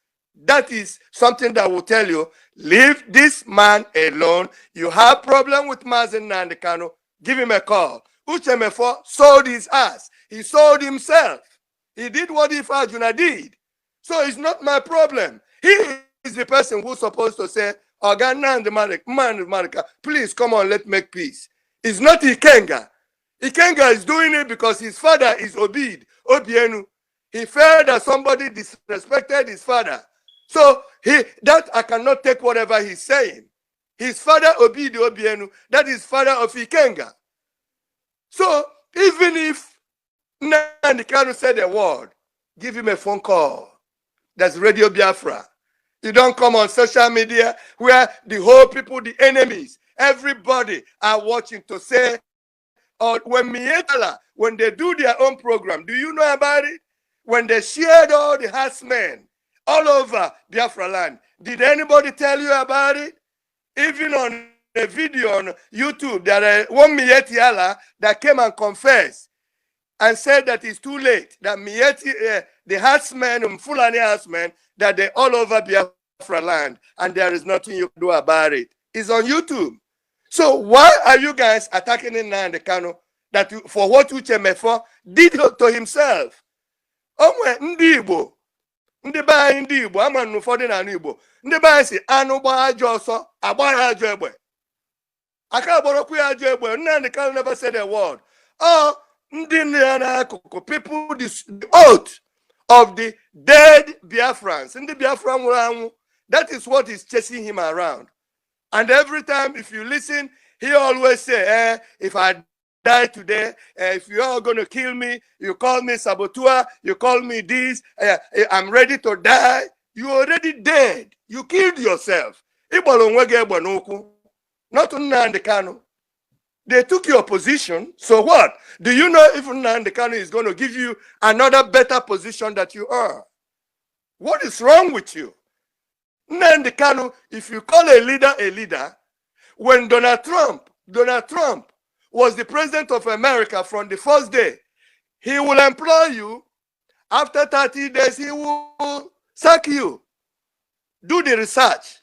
That is something that will tell you, leave this man alone. You have problem with Mazi Nnamdi Kanu, give him a call. UCHE MEFOR sold his ass. He sold himself. He did what Ifa Juna did. So it's not my problem. He is the person who's supposed to say, please come on, let's make peace. It's not Ikenga. Ikenga is doing it because his father is Obienu. He felt that somebody disrespected his father. So I cannot take whatever he's saying. His father Obienu, that is father of Ikenga. So even if Nnamdi Kanu said a word, give him a phone call. That's Radio Biafra. You don't come on social media where the whole people, the enemies, everybody are watching to say, or when when they do their own program, do you know about it? When they shared all the herdsmen all over Biafra land, did anybody tell you about it? Even on a video on YouTube, there one Mietiala that came and confessed and said that it's too late, that Mieti, the herdsmen, Fulani herdsmen, that they're all over Biafra land, and there is nothing you can do about it. It's on YouTube. So why are you guys attacking Nnamdi Kanu that for what UCHE MEFOR did to himself? Ndị Igbo, ndị be anyị ndị Igbo, ama n'ụfọdụ na Igbo, ndị be anyị si anụ gba ajọ ọsọ, agba ya ajọ egbe. Aka agborokwu ya ajọ egbe. Nnamdi Kanu never said a word. Oh, ndị nọ n'akụkụ, people, the oath of the dead Biafrans, ndị Biafra nwụrụ anwụ, that is what is chasing him around. And every time, if you listen, he always say, if I die today, if you're all going to kill me, you call me saboteur, you call me this, I'm ready to die. You're already dead. You killed yourself. Not Nnamdi Kanu. They took your position. So what? Do you know if Nnamdi Kanu is going to give you another better position that you are? What is wrong with you? Nnamdi Kanu, if you call a leader, when Donald Trump was the president of America from the first day, he will employ you. After 30 days, he will sack you. Do the research.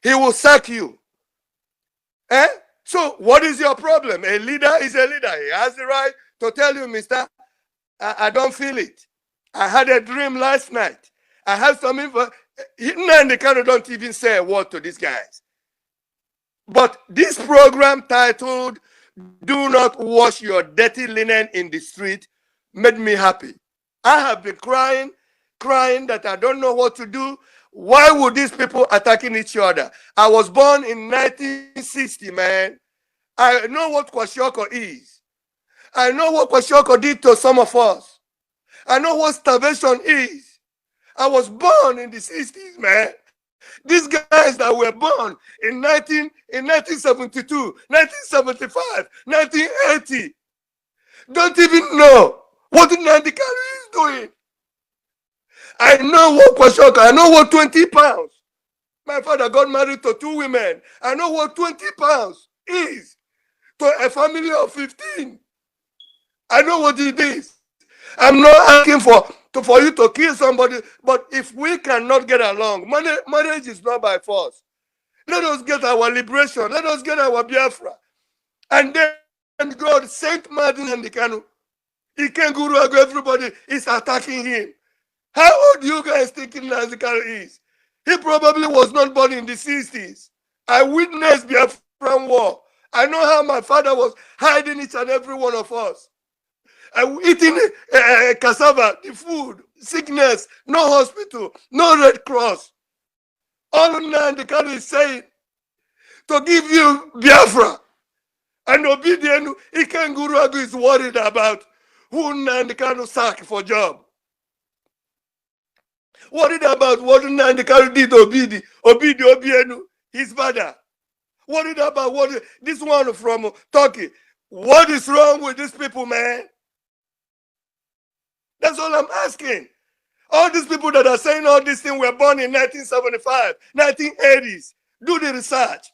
He will sack you. So what is your problem? A leader is a leader. He has the right to tell you, mister, I don't feel it. I had a dream last night. I have some info. Nnamdi Kanu don't even say a word to these guys. But this program titled, Do Not Wash Your Dirty Linen in the Street, made me happy. I have been crying that I don't know what to do. Why would these people attacking each other? I was born in 1960, man. I know what Kwashiorkor is. I know what Kwashiorkor did to some of us. I know what starvation is. I was born in the 60s, man. These guys that were born in 1972, 1975, 1980, don't even know what Nnamdi Kanu is doing. I know what Kwashiorkor, I know what 20 pounds. My father got married to 2 women. I know what 20 pounds is to a family of 15. I know what it is. I'm not asking for you to kill somebody, but if we cannot get along, marriage is not by force. Let us get our liberation. Let us get our Biafra. And then God sent Mazi Nnamdi Kanu. He can't go to everybody is attacking him. How old you guys think Nnamdi Kanu is? He probably was not born in the 60s. I witnessed Biafran war. I know how my father was hiding each and every one of us. Eating cassava, the food, sickness, no hospital, no Red Cross. All Nnamdi Kanu is saying to give you Biafra. And Obidienu, Iken Guruagu is worried about who Nnamdi Kanu sack for job. Worried about what Nnamdi Kanu did to Obidienu, his father. Worried about what this one from Turkey. What is wrong with these people, man? That's all I'm asking. All these people that are saying all these things were born in 1975, 1980s. Do the research.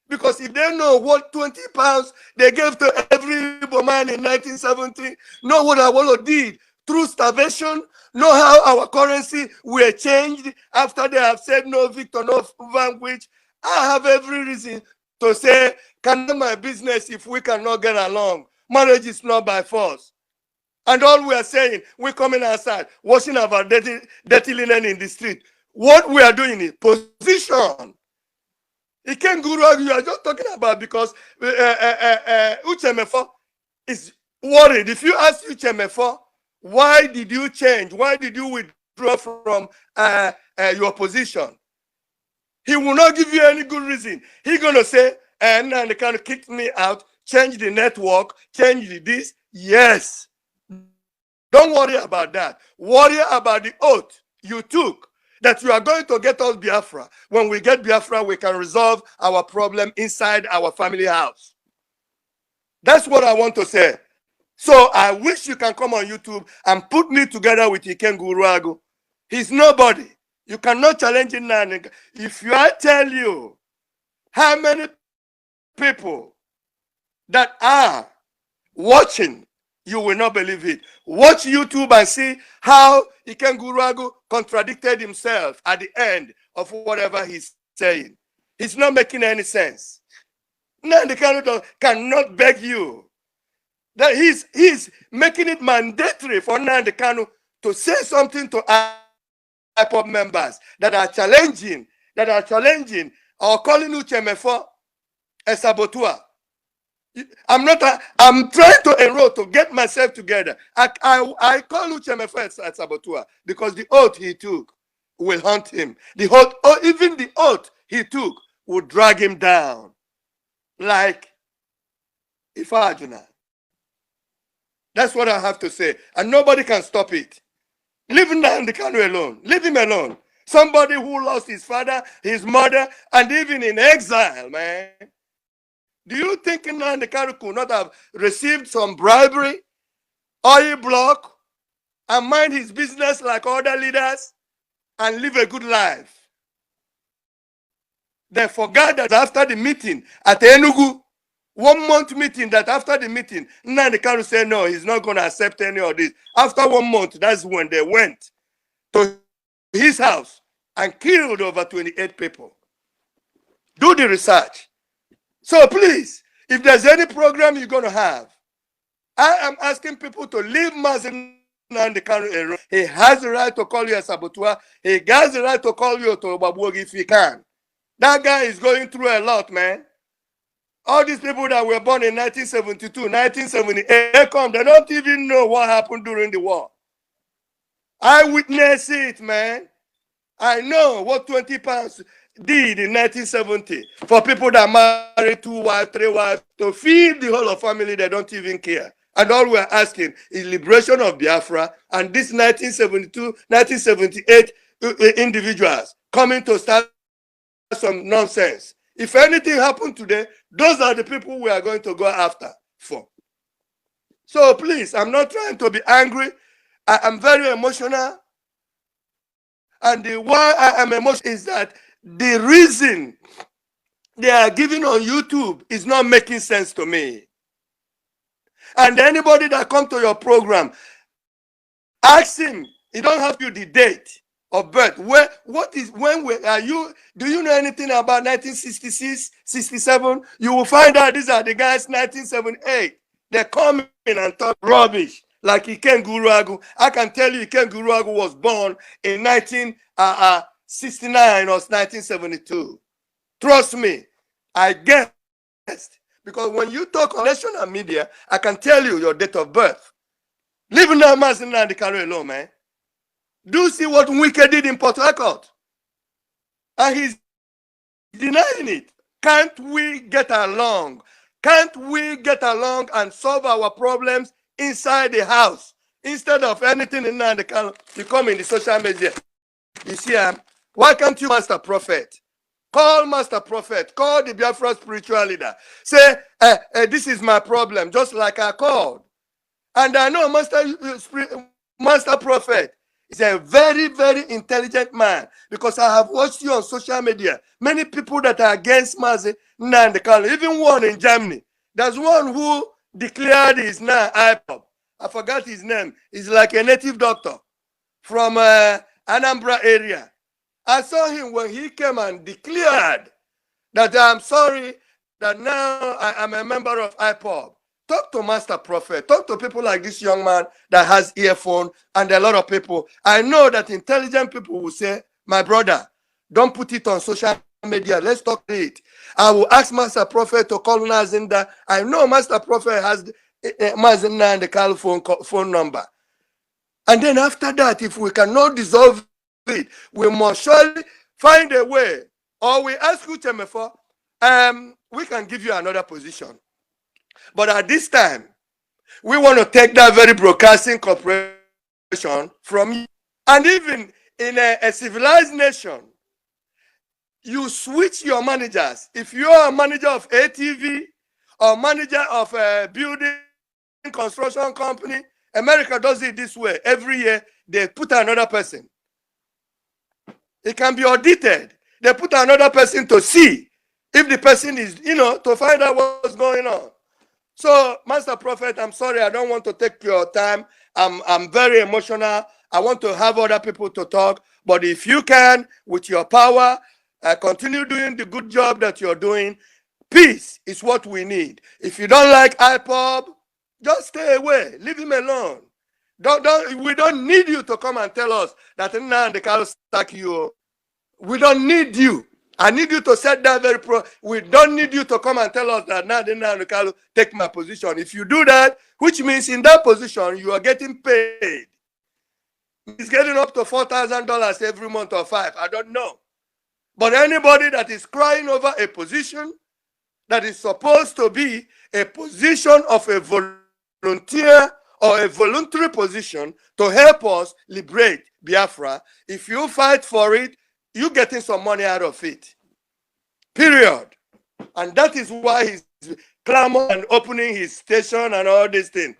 Because if they know what 20 pounds they gave to every Igbo man in 1970, know what Awolowo did through starvation, know how our currency were changed after they have said no victor, no vanquish. I have every reason to say, can do my business if we cannot get along. Marriage is not by force. And all we are saying, we're coming outside, washing our dirty linen in the street. What we are doing is position. It can't go wrong. You are just talking about because UCHE MEFOR is worried. If you ask UCHE MEFOR, why did you change? Why did you withdraw from your position? He will not give you any good reason. He's going to say, and they kind of kicked me out, change the network, change this. Yes. Don't worry about that. Worry about the oath you took that you are going to get us Biafra. When we get Biafra, we can resolve our problem inside our family house. That's what I want to say. So I wish you can come on YouTube and put me together with Iken Guruagu. He's nobody. You cannot challenge him now. If I tell you how many people that are watching, you will not believe it. Watch YouTube and see how Iken Guruagu contradicted himself at the end of whatever he's saying. It's not making any sense. Nnamdi Kanu cannot beg you. That he's making it mandatory for Nnamdi Kanu to say something to IPOB members that are challenging or calling UCHE MEFOR a saboteur. I'm trying to enroll to get myself together. I call UCHE MEFOR a saboteur because the oath he took will haunt him. Even the oath he took will drag him down. Like Ifajuna. That's what I have to say. And nobody can stop it. Leave Nnamdi Kanu alone. Leave him alone. Somebody who lost his father, his mother, and even in exile, man. Do you think Nnamdi Kanu could not have received some bribery, oil block, and mind his business like other leaders and live a good life? They forgot that after the meeting at Enugu, 1 month meeting, that after the meeting, Nnamdi Kanu said no, he's not going to accept any of this. After 1 month, that's when they went to his house and killed over 28 people. Do the research. So please, if there's any program you're going to have, I am asking people to leave Mazi Nnamdi Kanu alone. He has the right to call you a saboteur. He has the right to call you a Babuogi if he can. That guy is going through a lot, man. All these people that were born in 1972, 1978, they come, they don't even know what happened during the war. I witnessed it, man. I know what 20 pounds did in 1970 for people that married 2 wives, 3 wives, to feed the whole of family, they don't even care. And all we're asking is liberation of Biafra and these 1972, 1978 individuals coming to start some nonsense. If anything happened today, those are the people we are going to go after for. So please, I'm not trying to be angry. I am very emotional. And why I am emotional is that the reason they are giving on YouTube is not making sense to me. And anybody that come to your program, ask him, he don't have you the date of birth. Do you know anything about 1966, 67? You will find out these are the guys 1978. They come in and talk rubbish like Iken Guruagu. I can tell you Iken Guruagu was born in 1969 or 1972. Trust me, I guessed. Because when you talk on national media, I can tell you your date of birth. Leave now Mazi Nnamdi Kanu alone, man. Do see what Wike did in Port Harcourt. And he's denying it. Can't we get along? Can't we get along and solve our problems inside the house instead of anything in Nnamdi Kanu to come in the social media? You see, why can't you, Master Prophet? Call Master Prophet. Call the Biafra spiritual leader. Say, this is my problem, just like I called. And I know Master Prophet is a very, very intelligent man because I have watched you on social media. Many people that are against Mazi Nnamdi Kanu, even one in Germany. There's one who declared his name, IPOB. I forgot his name. He's like a native doctor from Anambra area. I saw him when he came and declared that I'm sorry that now I am a member of IPOB. Talk to Master Prophet. Talk to people like this young man that has earphone and a lot of people. I know that intelligent people will say, my brother, don't put it on social media. Let's talk to it. I will ask Master Prophet to call Nazinda. I know Master Prophet has Mazi Nnamdi Kanu phone number. And then after that, if we cannot dissolve it, we must surely find a way. Or we ask UCHE MEFOR, we can give you another position. But at this time, we want to take that very broadcasting corporation from you. And even in a civilized nation, you switch your managers. If you are a manager of ATV or manager of a building construction company, America does it this way. Every year, they put another person. It can be audited. They put another person to see if the person is, to find out what's going on. So, Master Prophet, I'm sorry, I don't want to take your time. I'm very emotional. I want to have other people to talk. But if you can, with your power, continue doing the good job that you're doing. Peace is what we need. If you don't like IPOB, just stay away. Leave him alone. We don't need you to come and tell us that Nnamdi Kanu stuck you. We don't need you. I need you to set that very we don't need you to come and tell us that Nnamdi Kanu take my position. If you do that, which means in that position, you are getting paid. It's getting up to $4,000 every month or $5,000. I don't know. But anybody that is crying over a position that is supposed to be a position of a volunteer or a voluntary position to help us liberate Biafra, if you fight for it, you're getting some money out of it. Period. And that is why he's clamoring and opening his station and all these things.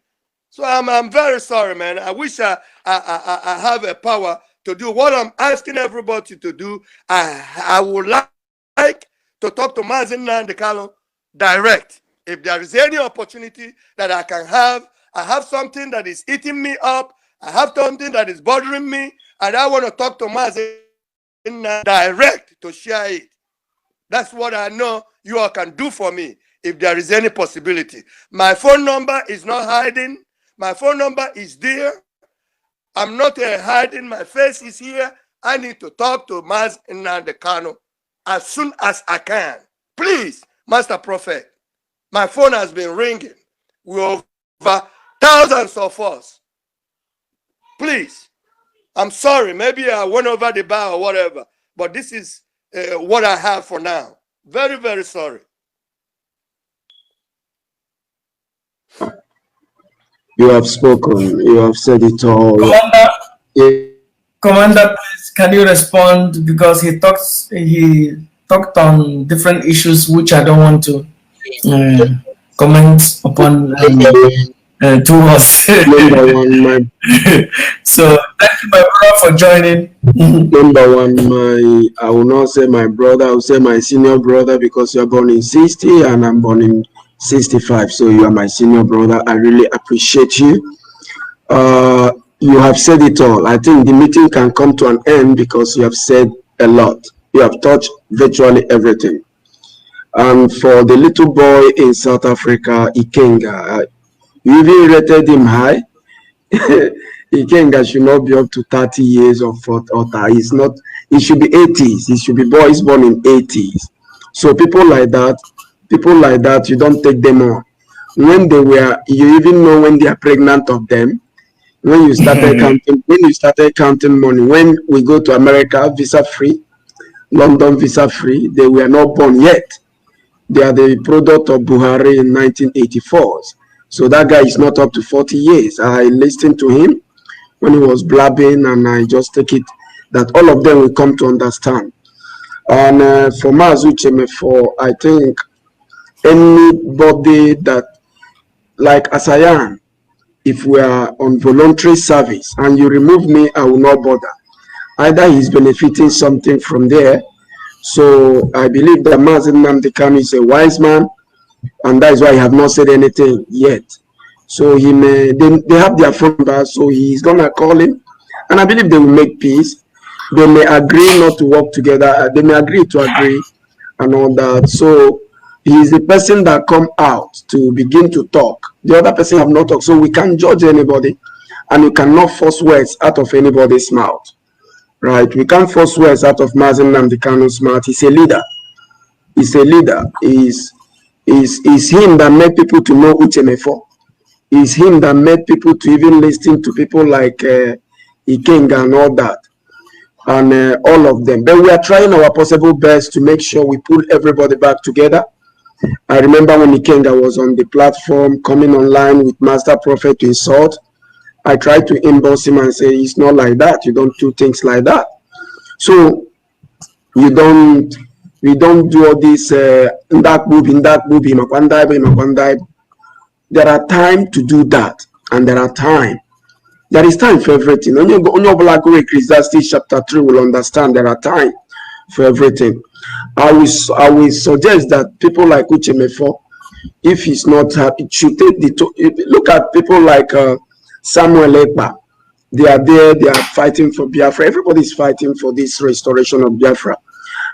So I'm very sorry, man. I wish I have a power to do what I'm asking everybody to do. I would like to talk to Mazi Nnamdi Kanu direct. If there is any opportunity that I can have, I have something that is eating me up, I have something that is bothering me, and I want to talk to Mazi Nnamdi direct to share it. That's what I know you all can do for me if there is any possibility. My phone number is not hiding. My phone number is there. I'm not hiding. My face is here. I need to talk to Mazi Nnamdi Kanu as soon as I can. Please, Master Prophet, my phone has been ringing. We're over thousands of us. Please, I'm sorry. Maybe I went over the bar or whatever, but this is what I have for now. Very, very sorry. You have spoken. You have said it all. Commander, please, can you respond, because he talked on different issues which I don't want to comment upon to us. So thank you, my brother, for joining. Number one, I will not say my brother, I will say my senior brother, because you are born in 60 and I'm born in 65. So you are my senior brother. I really appreciate you. You have said it all. I think the meeting can come to an end because you have said a lot. You have touched virtually everything. And for the little boy in South Africa, Ikenga, you even rated him high. Ikenga should not be up to 30 years or 40. He's not. He should be 80s. He should be boys born in 80s. So people like that, you don't take them on. When they were, you even know when they are pregnant of them. When you started counting money, when we go to America, visa free, London visa free, they were not born yet. They are the product of Buhari in 1984. So that guy is not up to 40 years. I listened to him when he was blabbing, and I just take it that all of them will come to understand. And for Mazi MEFOR, I think anybody that, like Asayan, if we are on voluntary service and you remove me, I will not bother. Either he's benefiting something from there. So I believe that Mazi Nnamdi Kanu is a wise man, and that is why I have not said anything yet. So he may, they have their phone number, so he's gonna call him, and I believe they will make peace. They may agree not to work together. They may agree to agree and all that. So he is the person that come out to begin to talk. The other person have not talked, so we can't judge anybody, and you cannot force words out of anybody's mouth, right? We can't force words out of Mazi Nnamdi Kanu's mouth. He's a leader. He's a leader. Is him that made people to know UCHE MEFOR. Is him that made people to even listen to people like Ikenga and all that, and all of them. But we are trying our possible best to make sure we pull everybody back together. I remember when Ikenga was on the platform coming online with Master Prophet to insult, I tried to inbox him and say, it's not like that. You don't do things like that. So we don't do all this in that movie. There are time to do that, and there is time for everything. Only Ecclesiastes chapter 3 will understand there are time for everything. I will suggest that people like UCHE MEFOR, if he's not happy, should take look at people like Samuel Ekpa. They are there, they are fighting for Biafra. Everybody is fighting for this restoration of Biafra.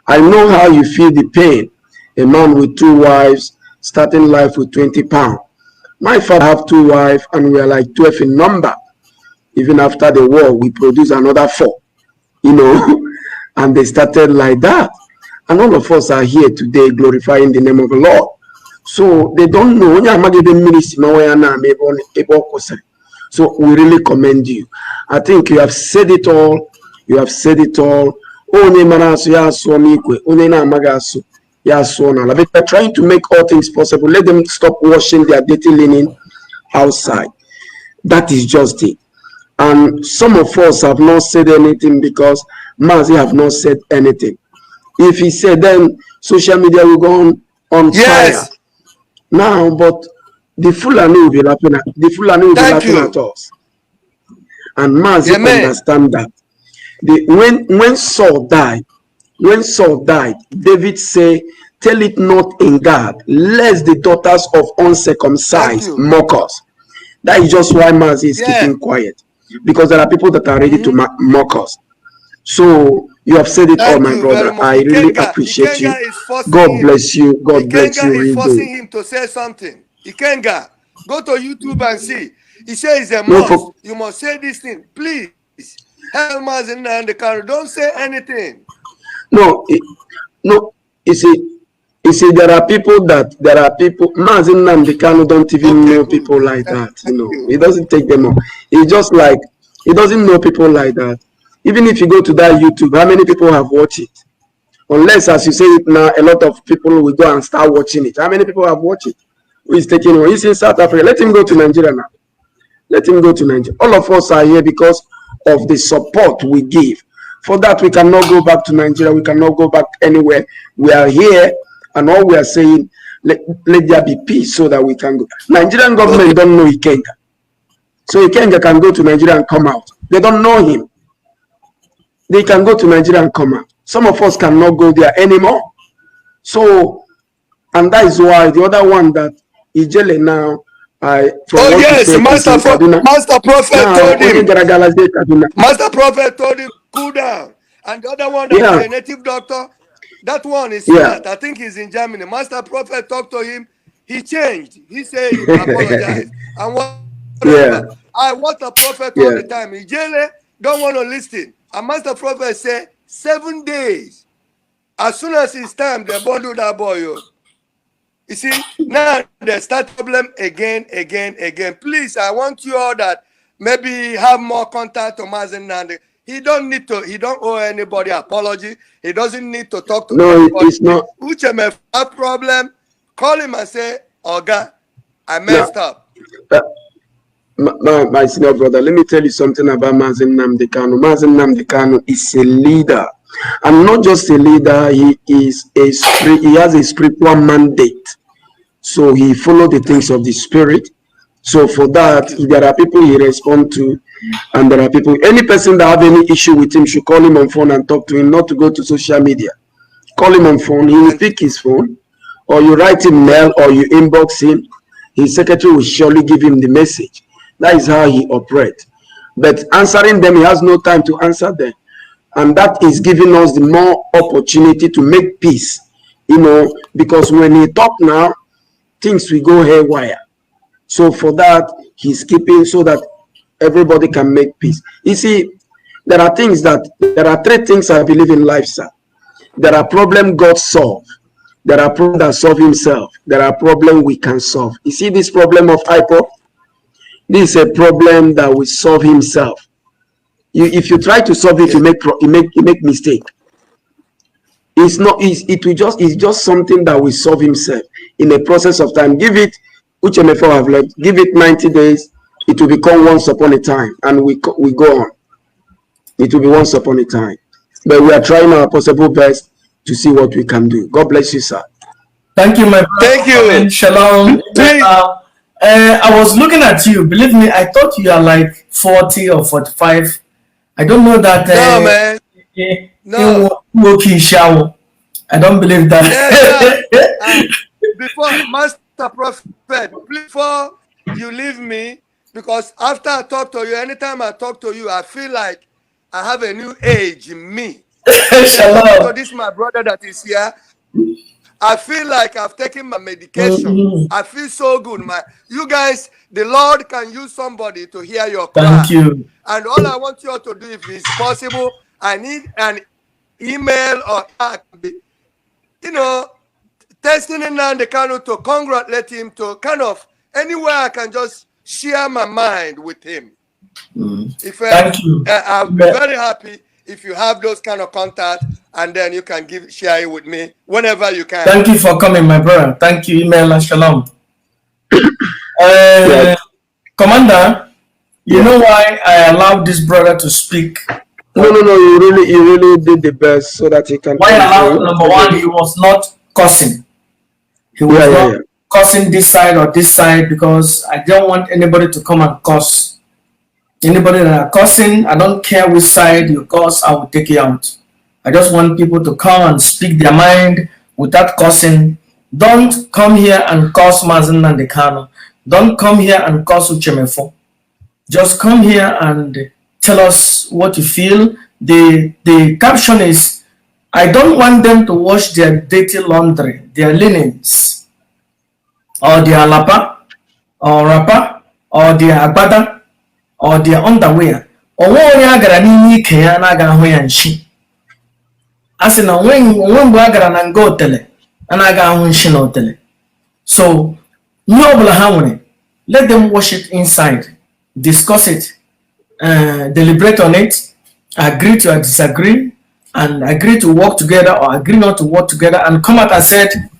I know how you feel the pain. A man with 2 wives starting life with 20 pounds. My father have 2 wives and we are like 12 in number. Even after the war, we produce another 4, and they started like that. And all of us are here today glorifying the name of the Lord. So they don't know. So we really commend you. I think you have said it all. You have said it all. They're trying to make all things possible. Let them stop washing their dirty linen outside. That is just it. And some of us have not said anything because Mazi have not said anything. If he said, then social media will go on fire. Now, but the Fulani will be laughing at us. And Mazi understand that. When Saul died, David say, tell it not in God, lest the daughters of uncircumcised mock us. That is just why Mazi is keeping quiet. Because there are people that are ready to mock us. So you have said it all, my brother. I really appreciate you. God bless you. God bless you. Is forcing him to say something. Ikenga, go to YouTube and see. He says a must. You must say this thing, please. Help Mazi Nnamdi Kanu. Don't say anything. No. You see, there are people. Mazi Nnamdi Kanu don't even know people like that. He doesn't take them on. He's just like, he doesn't know people like that. Even if you go to that YouTube, how many people have watched it? Unless, as you say it now, a lot of people will go and start watching it. How many people have watched it? Who is taking on? He's in South Africa. Let him go to Nigeria now. Let him go to Nigeria. All of us are here because of the support we give. For that, we cannot go back to Nigeria. We cannot go back anywhere. We are here, and all we are saying, let there be peace so that we can go. Nigerian government don't know Ikenga. So Ikenga can go to Nigeria and come out. They don't know him. They can go to Nigeria and come out. Some of us cannot go there anymore. So, and that is why the other one that Ijele now, Master Prophet told him. Master Prophet told him, cool down. And the other one, that is a native doctor, that one is smart. I think he's in Germany. Master Prophet talked to him. He changed. He said he apologized. And what the prophet all the time. Ijele don't want to listen. And Master Prophet said 7 days. As soon as it's time, they bundle that boy. You see, now they start problem again. Please, I want you all that maybe have more contact to Mazi Nnamdi. He don't owe anybody apology. He doesn't need to talk to anybody. It's not. UCHE may have problem, call him and say, Oga, I messed up. My senior brother, let me tell you something about Mazi Nnamdi Kanu. Mazi Nnamdi Kanu is a leader. And not just a leader, he has a spiritual mandate. So he follows the things of the spirit. So for that, there are people he responds to, and there are people, any person that have any issue with him should call him on phone and talk to him, not to go to social media. Call him on phone, he will pick his phone, or you write him mail, or you inbox him. His secretary will surely give him the message. That is how he operates. But answering them, he has no time to answer them. And that is giving us the more opportunity to make peace. Because when he talk now, things will go haywire. So for that, he's keeping so that everybody can make peace. You see, there are 3 things I believe in life, sir. There are problems God solve. There are problems that solve himself. There are problems we can solve. You see this problem of IPOB? This is a problem that will solve himself. If you try to solve it, you make mistake. It's just something that will solve himself in a process of time. Give it, UCHE MEFOR have left. Give it 90 days, it will become once upon a time, and we go on. It will be once upon a time. But we are trying our possible best to see what we can do. God bless you, sir. Thank you, my brother. Thank you. Shalom. I was looking at you. Believe me, I thought you are like 40 or 45. I don't know that. No, man. No. I don't believe that. Yes, before Master Prophet, before you leave me, because after I talk to you, anytime I talk to you, I feel like I have a new age in me. Shalom. So this is my brother that is here. I feel like I've taken my medication. I feel so good. You guys, the Lord can use somebody to hear your cry. Thank you. And all I want you all to do, if it's possible, I need an email or testing Nnamdi Kanu to congratulate him, to kind of anywhere I can just share my mind with him. Thank you. I'll be very happy if you have those kind of contact, and then you can share it with me whenever you can. Thank you for coming, my brother. Thank you. Email and shalom. Commander, you know why I allowed this brother to speak? No. You really did the best so that he can. Why allowed? Number one, he was not cussing. He was not cussing this side or this side, because I don't want anybody to come and cuss. Anybody that are cussing, I don't care which side you cuss, I will take you out. I just want people to come and speak their mind without cussing. Don't come here and cuss Mazi Nnamdi Kanu. Don't come here and cuss UCHE MEFOR. Just come here and tell us what you feel. The caption is, I don't want them to wash their dirty laundry, their linens, or their lapa, or wrapper, or their agbada, or their underwear. Or what ya gara n'ime ike ya na aga ahụ ya nshi. Asị na onwe mgbe a gara na nga otele na aga ahụ nshi na otele. So ihe ọbụla ha nwere, let them wash it inside, discuss it, deliberate on it, agree to disagree, and agree to work together or agree not to work together, and come out and said,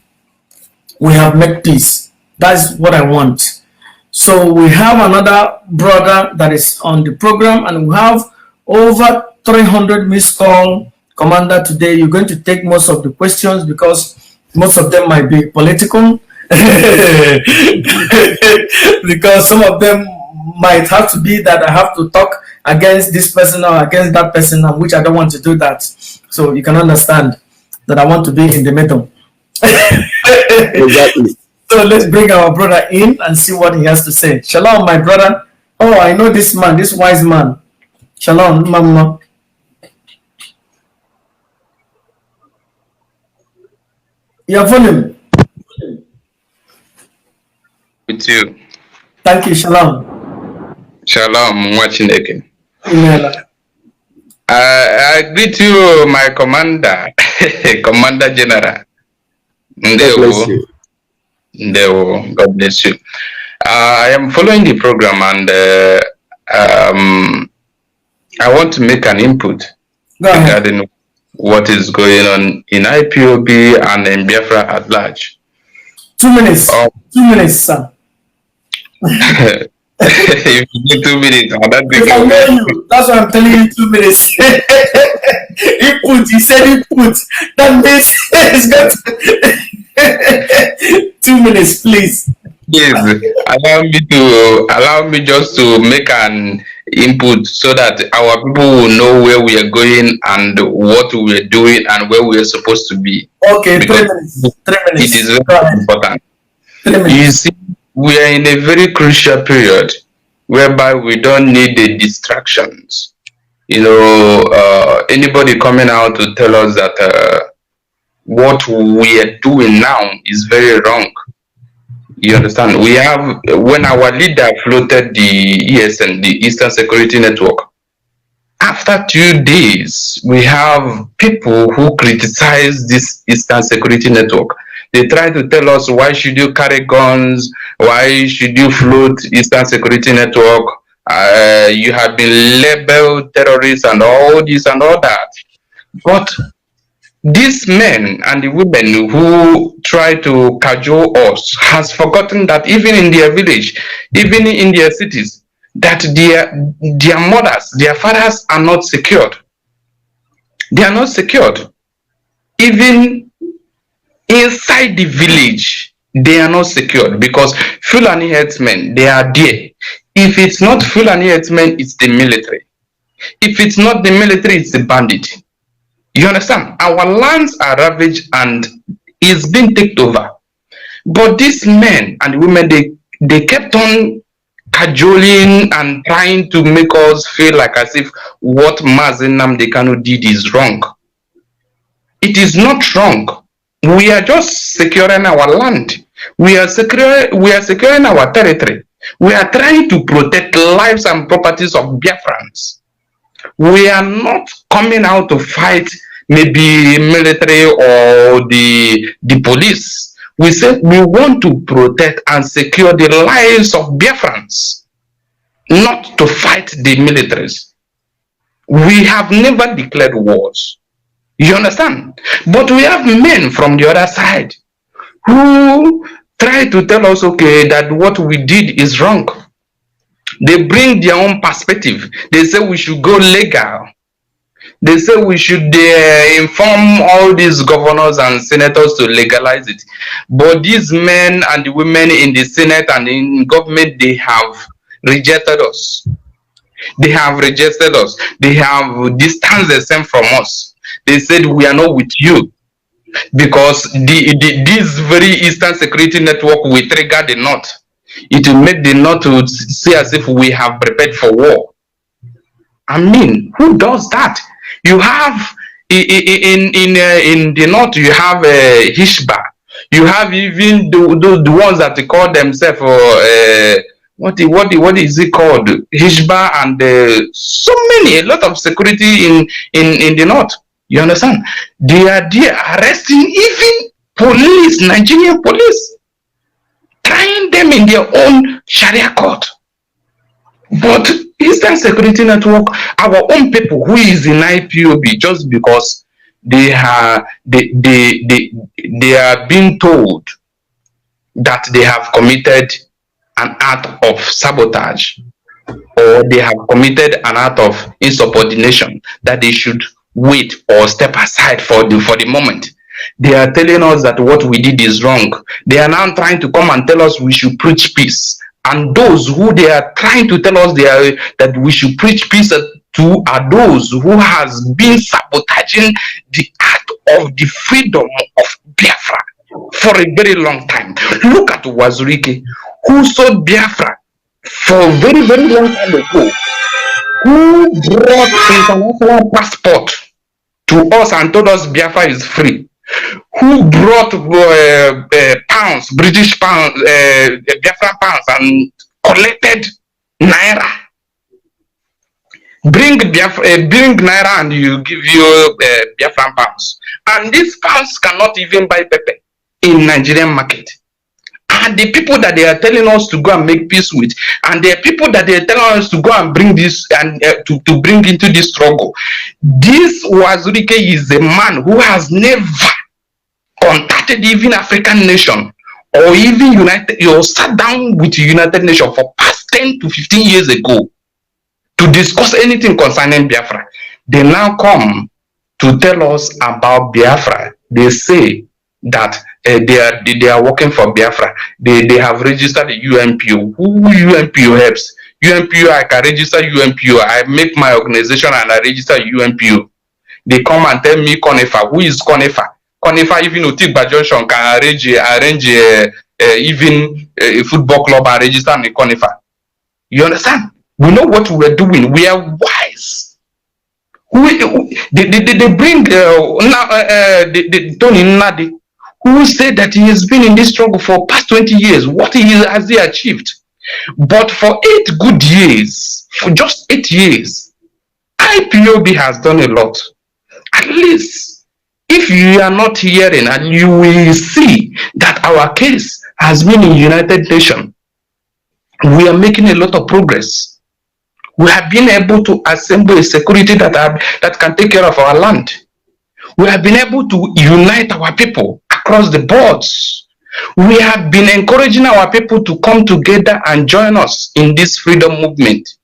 we have made peace. That's what I want. So we have another brother that is on the program, and we have over 300 missed call. Commander, today you're going to take most of the questions because most of them might be political. Because some of them might have to be that I have to talk against this person or against that person, which I don't want to do that. So you can understand that I want to be in the middle. Exactly. So let's bring our brother in and see what he has to say. Shalom, my brother. Oh, I know this man, this wise man. Shalom, Mama. Your volume. With you. Thank you, Shalom. Shalom, watching again. Amen. I greet you, my commander, Commander General. God bless you. God bless you. I am following the program, and I want to make an input regarding what is going on in IPOB and in Biafra at large. 2 minutes. 2 minutes, sir. If you give 2 minutes, I'll not be you. That's why I'm telling you 2 minutes. He said input. That means it's got 2 minutes, please. Yes, allow me just to make an input so that our people will know where we are going and what we are doing and where we are supposed to be. Okay, 3 minutes. 3 minutes. It is very important. You see, we are in a very crucial period whereby we don't need the distractions. Anybody coming out to tell us that what we are doing now is very wrong. You understand? We have, when our leader floated the ESN, the Eastern Security Network, after 2 days, we have people who criticize this Eastern Security Network. They try to tell us, why should you carry guns? Why should you float Eastern Security Network? You have been labeled terrorists and all this and all that. But these men and the women who try to cajole us has forgotten that even in their village, even in their cities, that their mothers, their fathers are not secured. They are not secured. Even inside the village, they are not secured because Fulani herdsmen, they are there. If it's not Fulani herdsmen, it's the military. If it's not the military, it's the bandit. You understand? Our lands are ravaged and it's been taken over. But these men and women, they kept on cajoling and trying to make us feel like as if what Mazi Nnamdi Kanu did is wrong. It is not wrong. We are just securing our land. We are securing our territory. We are trying to protect lives and properties of Biafrans. We are not coming out to fight maybe military or the police. We said we want to protect and secure the lives of Biafrans, not to fight the militaries. We have never declared wars. You understand? But we have men from the other side who try to tell us, okay, that what we did is wrong. They bring their own perspective. They say we should go legal. They say we should inform all these governors and senators to legalize it. But these men and the women in the Senate and in government, they have rejected us. They have rejected us. They have distanced themselves from us. They said we are not with you because this very Eastern Security Network will trigger the North. It will make the North to see as if we have prepared for war. I mean, who does that? You have in the North, you have Hishba. You have even the ones that they call themselves what is it called? Hishba and so many, a lot of security in the North. You understand? They are there arresting even police, Nigerian police, trying them in their own Sharia court. But Eastern Security Network, our own people who is in IPOB, just because they are being told that they have committed an act of sabotage or they have committed an act of insubordination, that they should wait or step aside for the moment. They are telling us that what we did is wrong. They are now trying to come and tell us we should preach peace. And those who they are trying to tell us that we should preach peace to are those who has been sabotaging the act of the freedom of Biafra for a very long time. Look at Wazirike, who sold Biafra for a very, very long time ago, who brought international passport to us and told us Biafra is free, who brought pounds, British pounds, Biafra pounds, and collected naira. Bring naira and you give you Biafran pounds. And these pounds cannot even buy pepper in Nigerian market. And the people that they are telling us to go and make peace with, and the people that they are telling us to go and bring this and to bring into this struggle, this Wazirike is a man who has never contacted even African nation or even United, or sat down with the United Nations for past 10 to 15 years ago to discuss anything concerning Biafra. They now come to tell us about Biafra. They say that they are working for Biafra. They have registered the UNPO. Who UNPO helps? UNPO, I can register UNPO. I make my organization and I register UNPO. They come and tell me CONEFA. Who is CONEFA? CONEFA, even Otigba Junction, can arrange even a football club and register in CONEFA. You understand? We know what we are doing. We are wise. They bring Tony Nnadi, who said that he has been in this struggle for past 20 years. What has he achieved? But for 8 good years, for just 8 years, IPOB has done a lot. At least, if you are not hearing, and you will see that our case has been in United Nations, we are making a lot of progress. We have been able to assemble a security that can take care of our land. We have been able to unite our people across the boards. We have been encouraging our people to come together and join us in this freedom movement.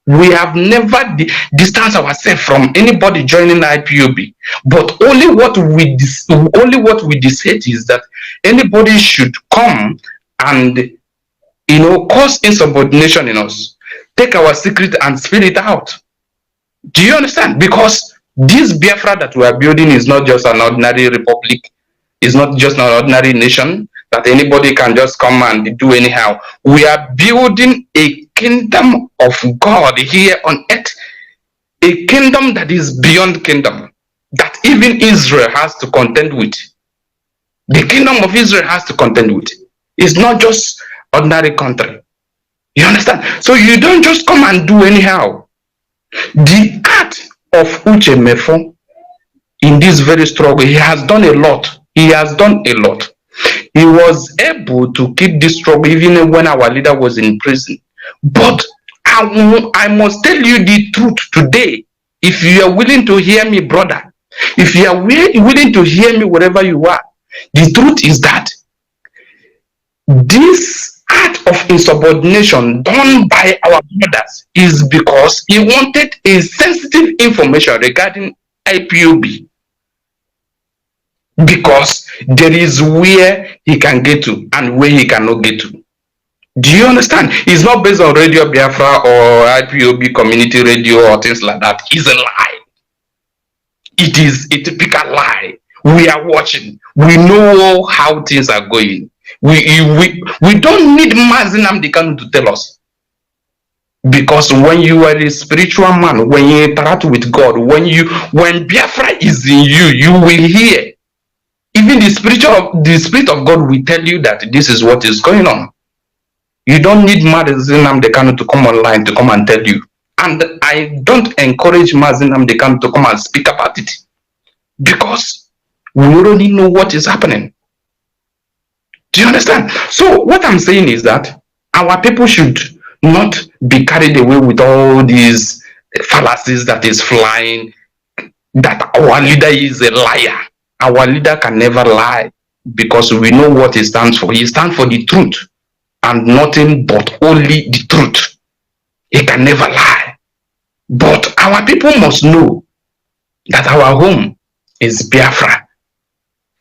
We have never distanced ourselves from anybody joining IPOB, but only what we decide is that anybody should come and cause insubordination in us, take our secret and spill it out. Do you understand? Because this Biafra that we are building is not just an ordinary republic, it's not just an ordinary nation that anybody can just come and do anyhow. We are building a kingdom of God here on earth, a kingdom that is beyond kingdom, that even Israel has to contend with. The kingdom of Israel has to contend with. It's not just ordinary country. You understand? So you don't just come and do anyhow. The art of UCHE MEFOR in this very struggle, he has done a lot. He has done a lot. He was able to keep this struggle even when our leader was in prison. But I must tell you the truth today. If you are willing to hear me, brother, if you are willing to hear me wherever you are, the truth is that this act of insubordination done by our brothers is because he wanted a sensitive information regarding IPOB. Because there is where he can get to and where he cannot get to. Do you understand? It's not based on Radio Biafra or IPOB community radio or things like that. It's a lie. It is a typical lie. We are watching. We know how things are going. We don't need Mazi Nnamdi Kanu to tell us. Because when you are a spiritual man, when you interact with God, when Biafra is in you, you will hear. Even the spirit of God will tell you that this is what is going on. You don't need Mazi Nnamdi Kanu to come online to come and tell you. And I don't encourage Mazi Nnamdi Kanu to come and speak about it. Because we already know what is happening. Do you understand? So what I'm saying is that our people should not be carried away with all these fallacies that is flying, that our leader is a liar. Our leader can never lie because we know what he stands for. He stands for the truth and nothing but only the truth. He can never lie. But our people must know that our home is Biafra.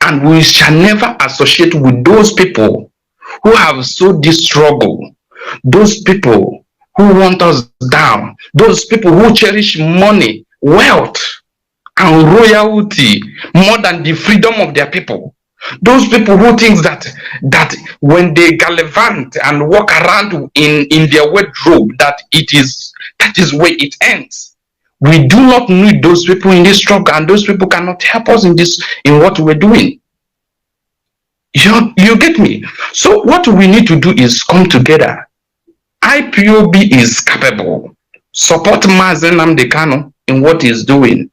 And we shall never associate with those people who have sowed this struggle, those people who want us down, those people who cherish money, wealth, and royalty more than the freedom of their people. Those people who think that when they gallivant and walk around in their wardrobe, that is where it ends. We do not need those people in this struggle, and those people cannot help us in what we're doing. You get me? So what we need to do is come together. IPOB is capable. Support Mazi Nnamdi Kanu in what he's doing.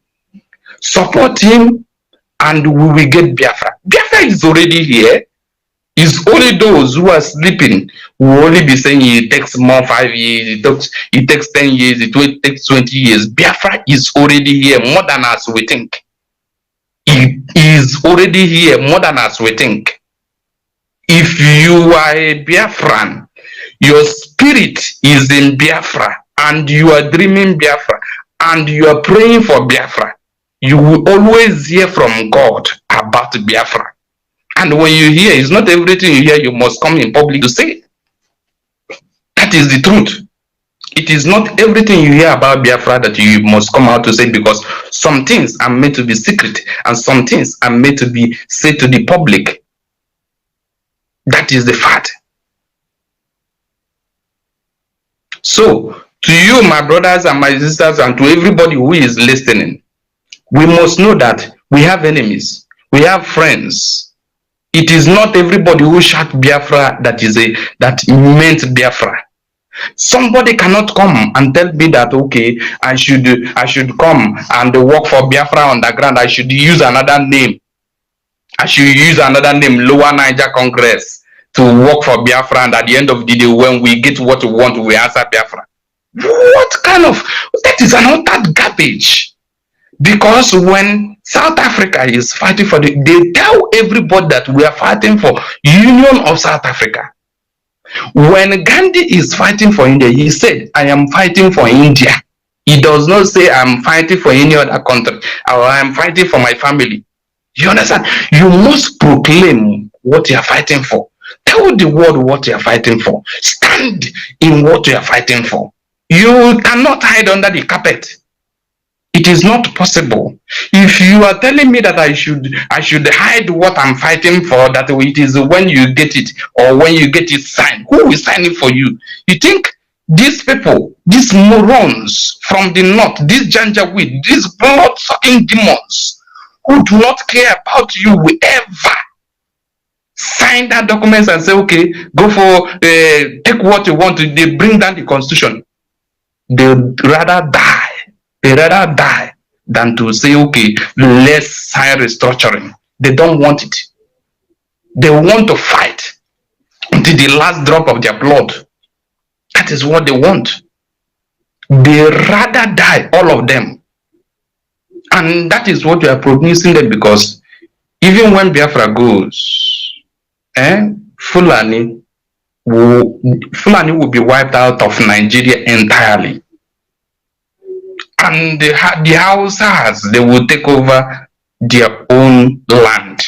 Support him and we will get Biafra. Biafra is already here. It's only those who are sleeping who will only be saying it takes more 5 years, it takes 10 years, it takes 20 years. Biafra is already here more than as we think. It is already here more than as we think. If you are a Biafran, your spirit is in Biafra and you are dreaming Biafra and you are praying for Biafra, you will always hear from God about Biafra. And when you hear, it's not everything you hear you must come in public to say. That is the truth. It is not everything you hear about Biafra that you must come out to say, because some things are meant to be secret and some things are meant to be said to the public. That is the fact. So, to you, my brothers and my sisters, and to everybody who is listening, we must know that we have enemies, we have friends. It is not everybody who shout Biafra that meant Biafra. Somebody cannot come and tell me that, okay, I should come and work for Biafra underground. I should use another name. I should use another name, Lower Niger Congress, to work for Biafra, and at the end of the day, when we get what we want, we answer Biafra. What kind of, that is an utter garbage. Because when South Africa is fighting for they tell everybody that we are fighting for Union of South Africa. When Gandhi is fighting for India, he said, I am fighting for India. He does not say I'm fighting for any other country or I'm fighting for my family. You understand? You must proclaim what you are fighting for. Tell the world what you are fighting for. Stand in what you are fighting for. You cannot hide under the carpet. It is not possible. If you are telling me that I should hide what I'm fighting for, that it is when you get it or when you get it signed, who will sign it for you? You think these people, these morons from the north, these janjaweed, these blood-sucking demons who do not care about you will ever sign that documents and say, okay, go for take what you want to, they bring down the constitution. They'd rather die. They rather die than to say, okay, let's sign restructuring. They don't want it. They want to fight until the last drop of their blood. That is what they want. They rather die, all of them. And that is what we are producing them, because even when Biafra goes, Fulani will be wiped out of Nigeria entirely. And the Hausas, they will take over their own land,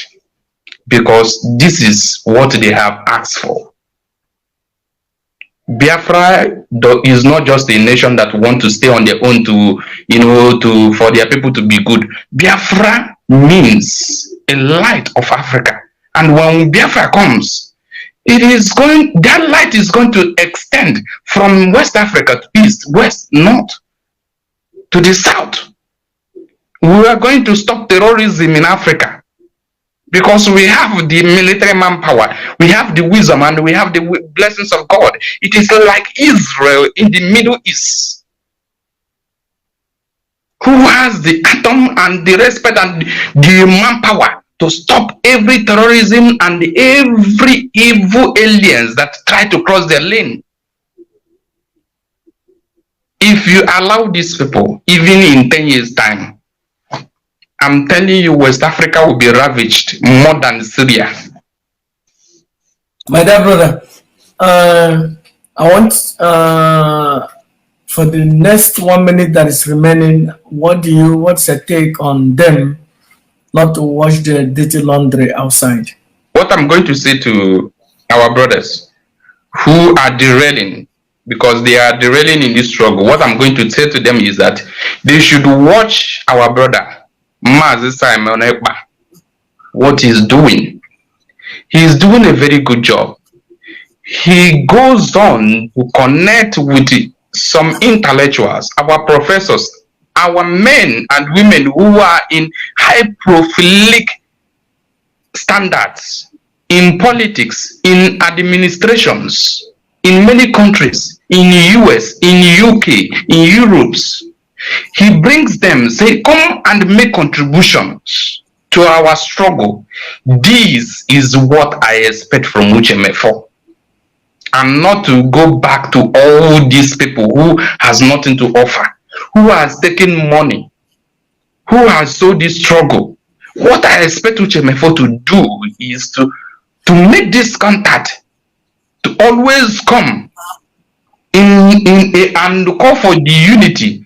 because this is what they have asked for. Biafra is not just a nation that want to stay on their own for their people to be good. Biafra means a light of Africa. And when Biafra comes, that light is going to extend from West Africa to east, west, north, to the south. We are going to stop terrorism in Africa because we have the military manpower, we have the wisdom, and we have the blessings of God. It is like Israel in the Middle East, who has the atom and the respect and the manpower to stop every terrorism and every evil aliens that try to cross their lane. If you allow these people, even in 10 years' time, I'm telling you, West Africa will be ravaged more than Syria. My dear brother, I want for the next 1 minute that is remaining, what's your take on them not to wash their dirty laundry outside? What I'm going to say to our brothers who are derailing, because they are derailing in this struggle, what I'm going to say to them is that they should watch our brother Mazi Nnamdi Kanu, what he's doing. He's doing a very good job. He goes on to connect with some intellectuals, our professors, our men and women who are in high profilic standards in politics, in administrations, in many countries, in the US, in the UK, in Europe. He brings them, say, come and make contributions to our struggle. This is what I expect from MEFOR. And not to go back to all these people who has nothing to offer, who has taken money, who has sold this struggle. What I expect MEFOR to do is to make this contact, to always come and call for the unity.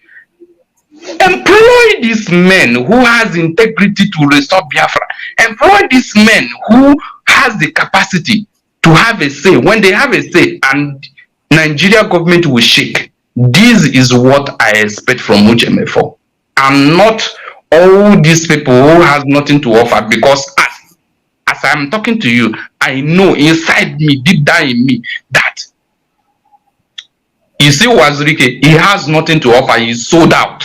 Employ these men who has integrity to restore Biafra. Employ these men who has the capacity to have a say. When they have a say, and Nigeria government will shake. This is what I expect from MEFOR, and not all these people who has nothing to offer. Because as I'm talking to you, I know inside me, deep down in me, that you see Wazirike, he has nothing to offer. He's sold out.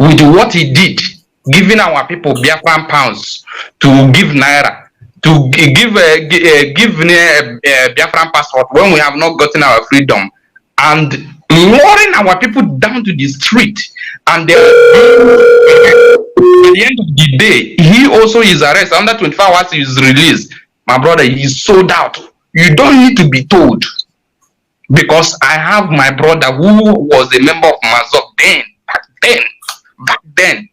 With what he did, giving our people Biafran pounds, to give Naira, to give Biafran passport when we have not gotten our freedom, and luring our people down to the street. And at the end of the day, he also is arrested. Under 24 hours, he is released. My brother, he's sold out. You don't need to be told. Because I have my brother who was a member of Mazok back then.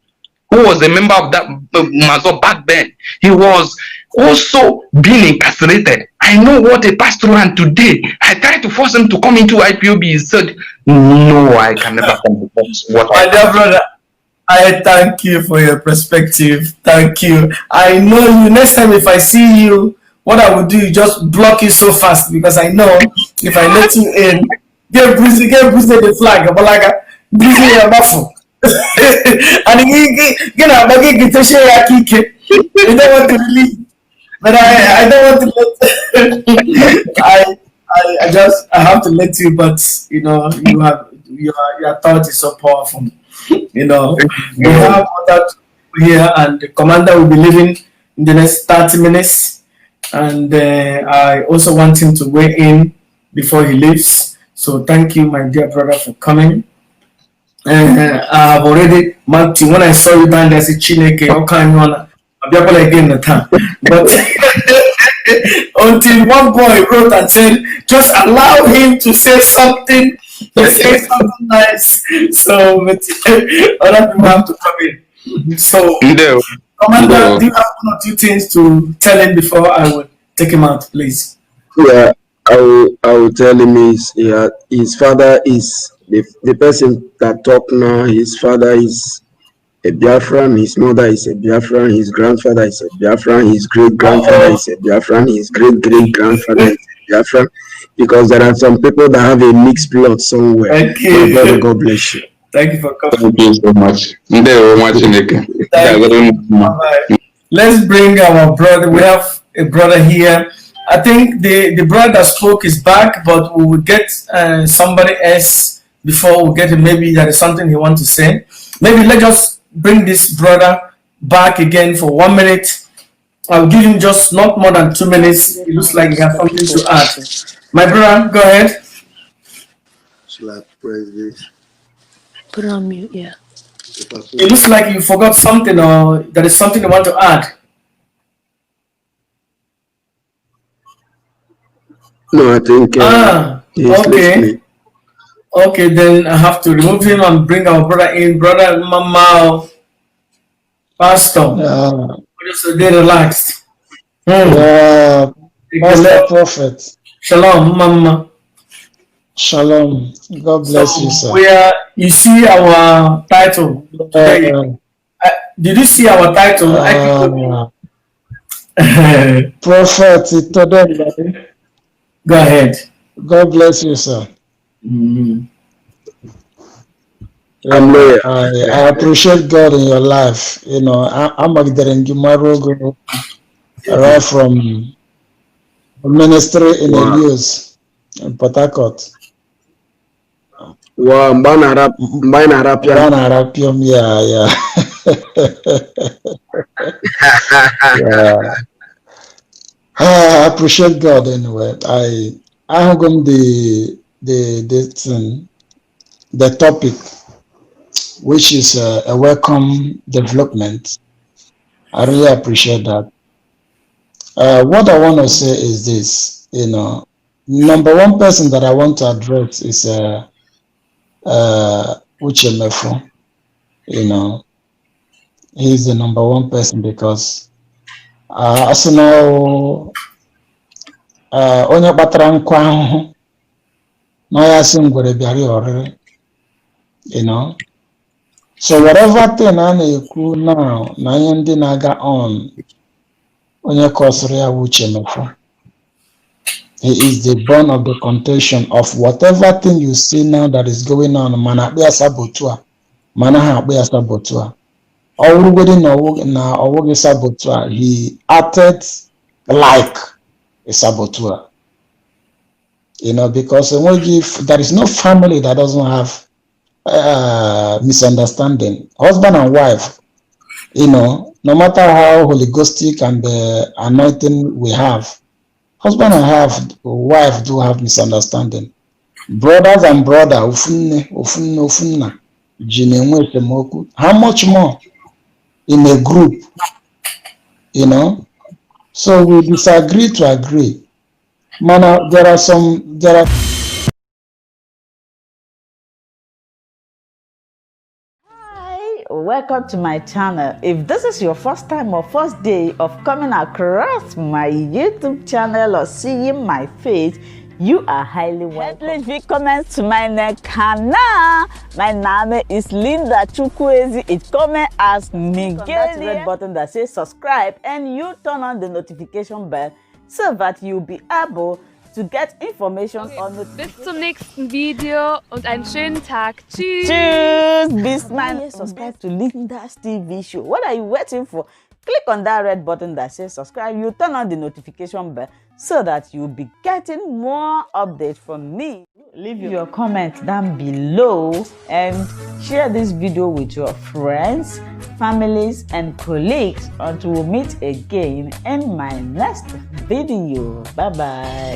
who was a member of that Mazo back then, he was also being incarcerated. I know what he passed through, and today I tried to force him to come into IPOB. He said, no, I can never come because what My dear brother, I thank you for your perspective. Thank you. I know you. Next time if I see you, what I will do is just block you so fast, because I know if I let you in, get busy the flag, but like busy your baffle. And you know, but you can share your kick. You don't want to release, but I don't want to let. I have to let you, but you know, you have your thought is so powerful. You know, we have other people here, and the commander will be leaving in the next 30 minutes. And I also want him to weigh in before he leaves. So thank you, my dear brother, for coming. I've already marked you. When I saw you down there, I said, Chineke, how can you wanna be able again the time? But until one boy wrote and said, just allow him to say something. He said something nice. So other people have to come in. So Commander, do you have one or two things to tell him before I would take him out, please? Yeah, I will tell him his father is the person that talk now. His father is a Biafran, his mother is a Biafran, his grandfather is a Biafran, his great grandfather is a Biafran, his great great grandfather is a Biafran. Because there are some people that have a mixed blood somewhere. Thank you. Brother, God bless you. Thank you for coming. Thank you so much. Let's bring our brother. We have a brother here. I think the brother that spoke is back, but we will get somebody else before we get him. Maybe there is something he wants to say. Maybe let's just bring this brother back again for 1 minute. I'll give him just not more than 2 minutes. It looks like he has something to add. My brother, go ahead. Shall I praise this? Put it on mute, yeah. It looks like you forgot something, or there is something you want to add. No, I think he's okay. listening. Okay, then I have to remove him and bring our brother in. Brother Mama, Pastor. So they relaxed. Pastor Prophet. Shalom, Mama. Shalom. God bless you, sir. Where you see our title. Did you see our title? Prophet today. Go ahead. God bless you, sir. I appreciate God in your life. You know, I'm a Gimarogo right from ministry in the news in Port Harcourt. Wow, Mbana Arapium, yeah. Yeah. I appreciate God anyway. I have the topic, which is a welcome development. I really appreciate that. What I want to say is this, you know, number one person that I want to address is UCHE MEFOR. You know, he's the number one person because as you know, onye kpatara nkwa ahụhụ na ya sị ngwere bịara ọrịrị, you know. So whatever thing a na-ekwu now na ihe ndị na-aga on, onye kọsịrị ya UCHE MEFOR. He is the bone of the contention of whatever thing you see now that is going on. Mana akpị sabotua, mana ha akpị sabotua. Ọwụrụgodi na ọwụghị sabotua, he acted like a saboteur. You know, because there is no family that doesn't have misunderstanding. Husband and wife, you know, no matter how Holy Ghostic and the anointing we have, husband and wife do have misunderstanding. Brothers and brother, how much more in a group, you know? So we disagree to agree. Man, there are. Hi, welcome to my channel. If this is your first time or first day of coming across my YouTube channel or seeing my face, you are highly welcome. Herzlich willkommen zu meinem Kanal. Mein Name ist Linda Chukwuezi. It comes as Miguel. That red button that says subscribe and you turn on the notification bell so that you'll be able to get information on the. Bis zum nächsten Video und einen schönen Tag. Tschüss. Tschüss. Bis man subscribe to Linda's TV show. What are you waiting for? Click on that red button that says subscribe. You turn on the notification bell so that you'll be getting more updates from me. Leave your comments down below and share this video with your friends, families, and colleagues until we meet again in my next video. Bye bye.